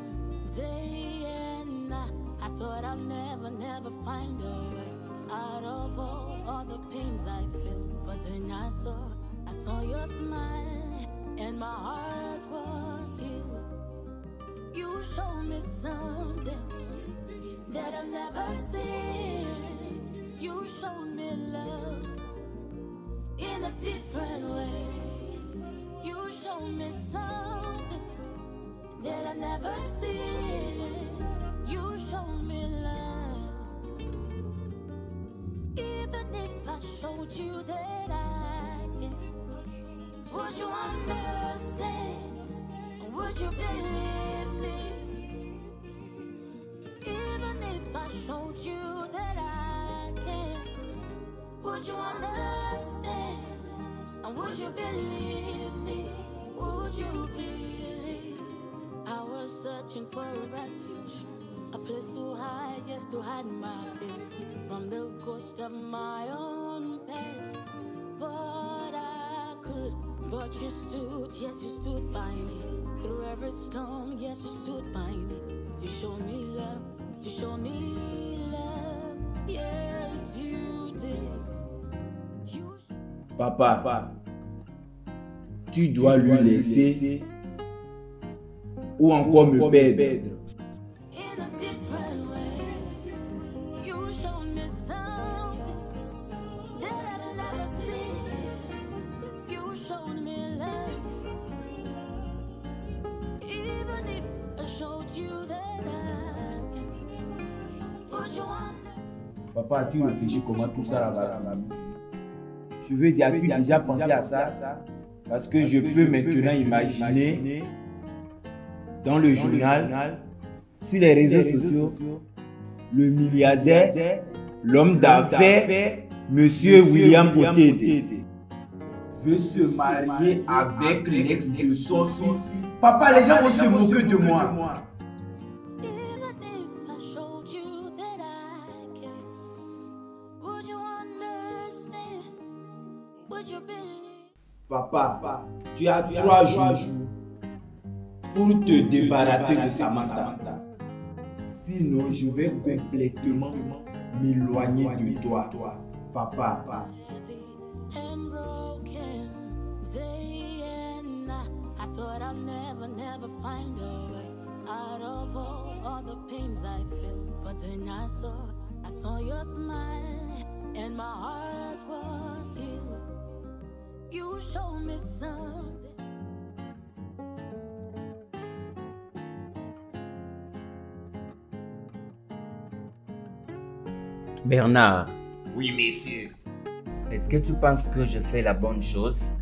day and night. I thought I'd never find a way out of all the pains I feel. But then I saw your smile, and my heart was healed. You showed me something that I've never seen. You showed me love in a different way. You showed me something that I've never seen. You showed me love. Even if I showed you that I can, would you understand? Would you believe me? Even if I showed you that I can, would you understand? And would you believe me? Would you believe? I was searching for a refuge, a place to hide, yes, to hide my fears from the ghost of my own past. But I could, but you stood, yes, you stood by me. Through every storm, yes, you stood by me. You showed me love, you showed me love, yes, you did. You Papa, tu dois lui laisser ou encore me perdre. in a different way. You showed me something that I've never seen. You showed me love. Even if I showed you that I can, would you wonder? Papa, tu réfléchis comment tout ça va finir. Je veux dire, as-tu déjà pensé à ça? Parce que je peux maintenant imaginer dans le journal, sur les réseaux sociaux, le milliardaire, l'homme d'affaires, Monsieur William Otede, veut se marier avec l'ex de son fils. Papa, les gens vont se moquer de moi. Even if I showed you that I can, would you understand? Would you believe? Papa, tu as 3 jours pour te débarrasser de Samantha. Sinon, je vais complètement m'éloigner de toi, papa. And broken day and night. I thought I'd never find a way out of all the pains I feel. But then I saw your smile, and my heart was healed. You showed me something. Bernard, Oui, messieurs. est-ce que tu penses que je fais la bonne chose?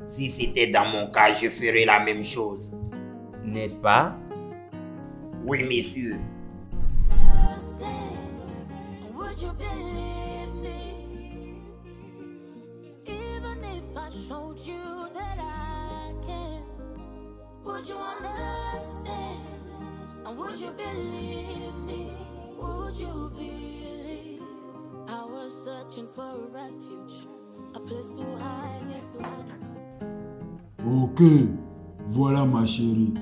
Si c'était dans mon cas, je ferais la même chose. N'est-ce pas? Oui, messieurs. Would you believe me? Even if I showed you that I can, would you understand? And would you believe me? Would you believe? I was searching for a refuge, a place to hide, yes, to hide. Ok, voilà ma chérie.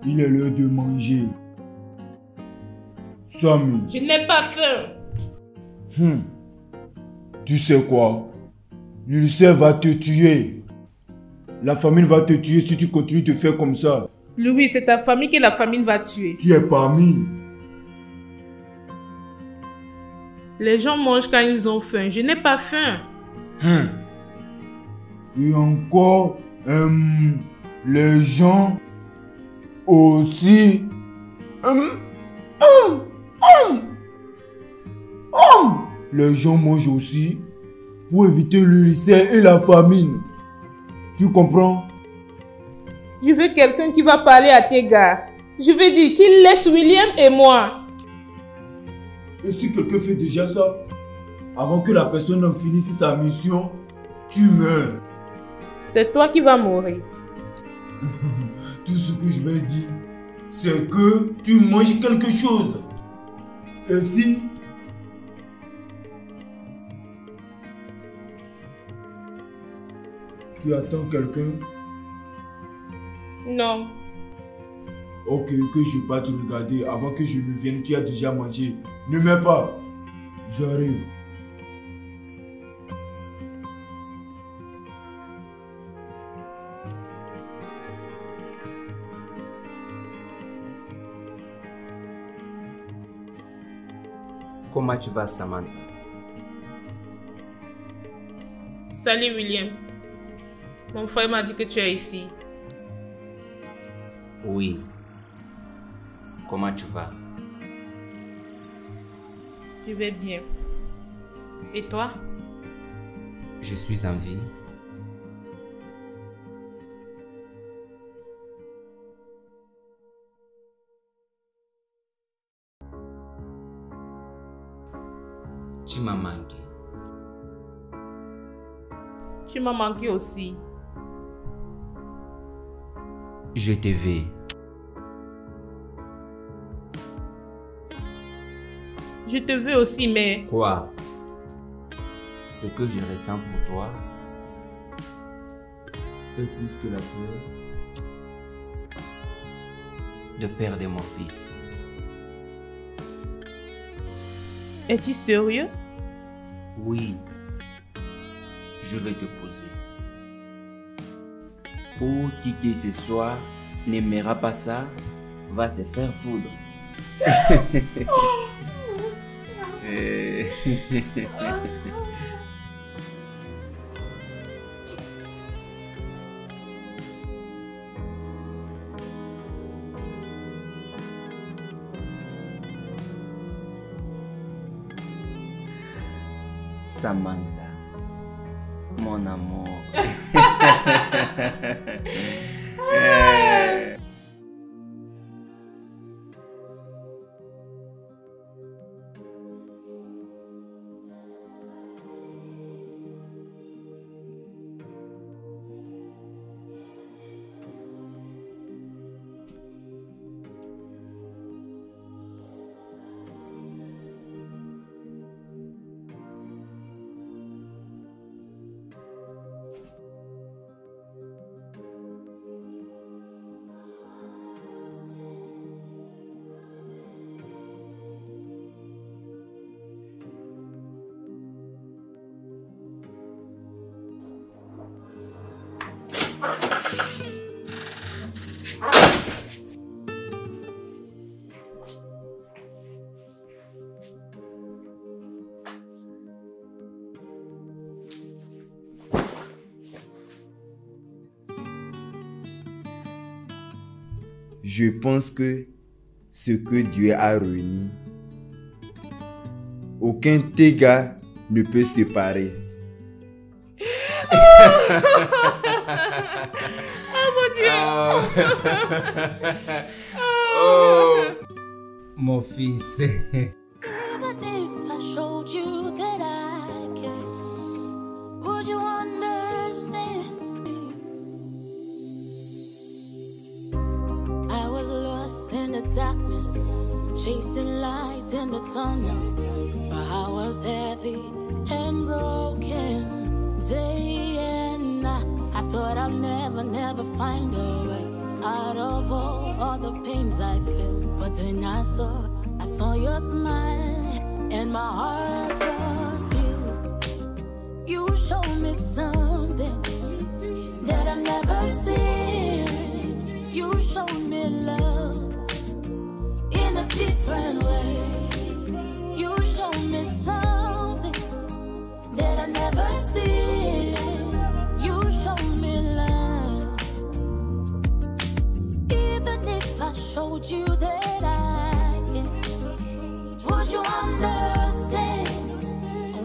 Il est l'heure de manger. Samy, Je n'ai pas faim. tu sais quoi? L'UNICEF va te tuer. La famine va te tuer si tu continues de faire comme ça. Louis, c'est ta famille que la famine va tuer. Tu es parmi. Les gens mangent quand ils ont faim. Je n'ai pas faim. Et encore, les gens aussi. Les gens mangent aussi pour éviter l'ulcère et la famine. Tu comprends? Je veux quelqu'un qui va parler à tes gars. Je veux dire qu'il laisse William et moi. Et si quelqu'un fait déjà ça, avant que la personne en finisse sa mission, tu meurs. C'est toi qui vas mourir. Tout ce que je vais dire, c'est que tu manges quelque chose. Et si tu attends quelqu'un, Non. ok, que je ne vais pas te regarder avant que je ne vienne, tu as déjà mangé. Ne mets pas. J'arrive. Comment tu vas, Samantha? Salut William. Mon frère m'a dit que tu es ici. Oui. Comment tu vas? Je vais bien. Et toi? Je suis en vie. Tu m'as manqué. Tu m'as manqué aussi. Je te vais. Je te veux aussi, mais... Quoi? Ce que je ressens pour toi est plus que la peur de perdre mon fils. Es-tu sérieux? Oui, je vais te poser. Pour qui que ce soit n'aimera pas ça, va se faire foudre. Samantha, mon amour. je pense que ce que Dieu a réuni, aucun dégât ne peut séparer. Oh mon Dieu! Oh, mon fils. Even if I showed you that I care, would you understand? I was lost in the darkness, chasing lights in the tunnel. My heart was heavy and broken, day and night. I thought I'd never find a way out of all the pains I feel. But then I saw your smile, and my heart was healed. You showed me something that I've never seen. You showed me love in a different way. You showed me something that I've never seen. You showed me love. Even if I showed you that I can, would you understand?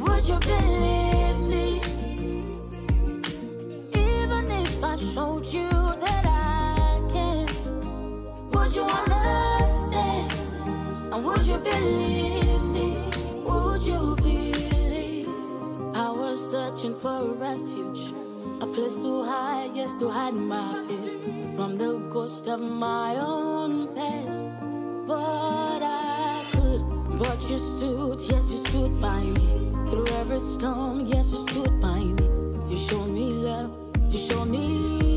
Would you believe me? Even if I showed you that I can, would you understand? And would you believe me? Would you believe? I was searching for a refuge, a place to hide, yes, to hide my fears from the ghost of my own past. But I could, but you stood, yes, you stood by me. Through every storm, yes, you stood by me. You showed me love, you showed me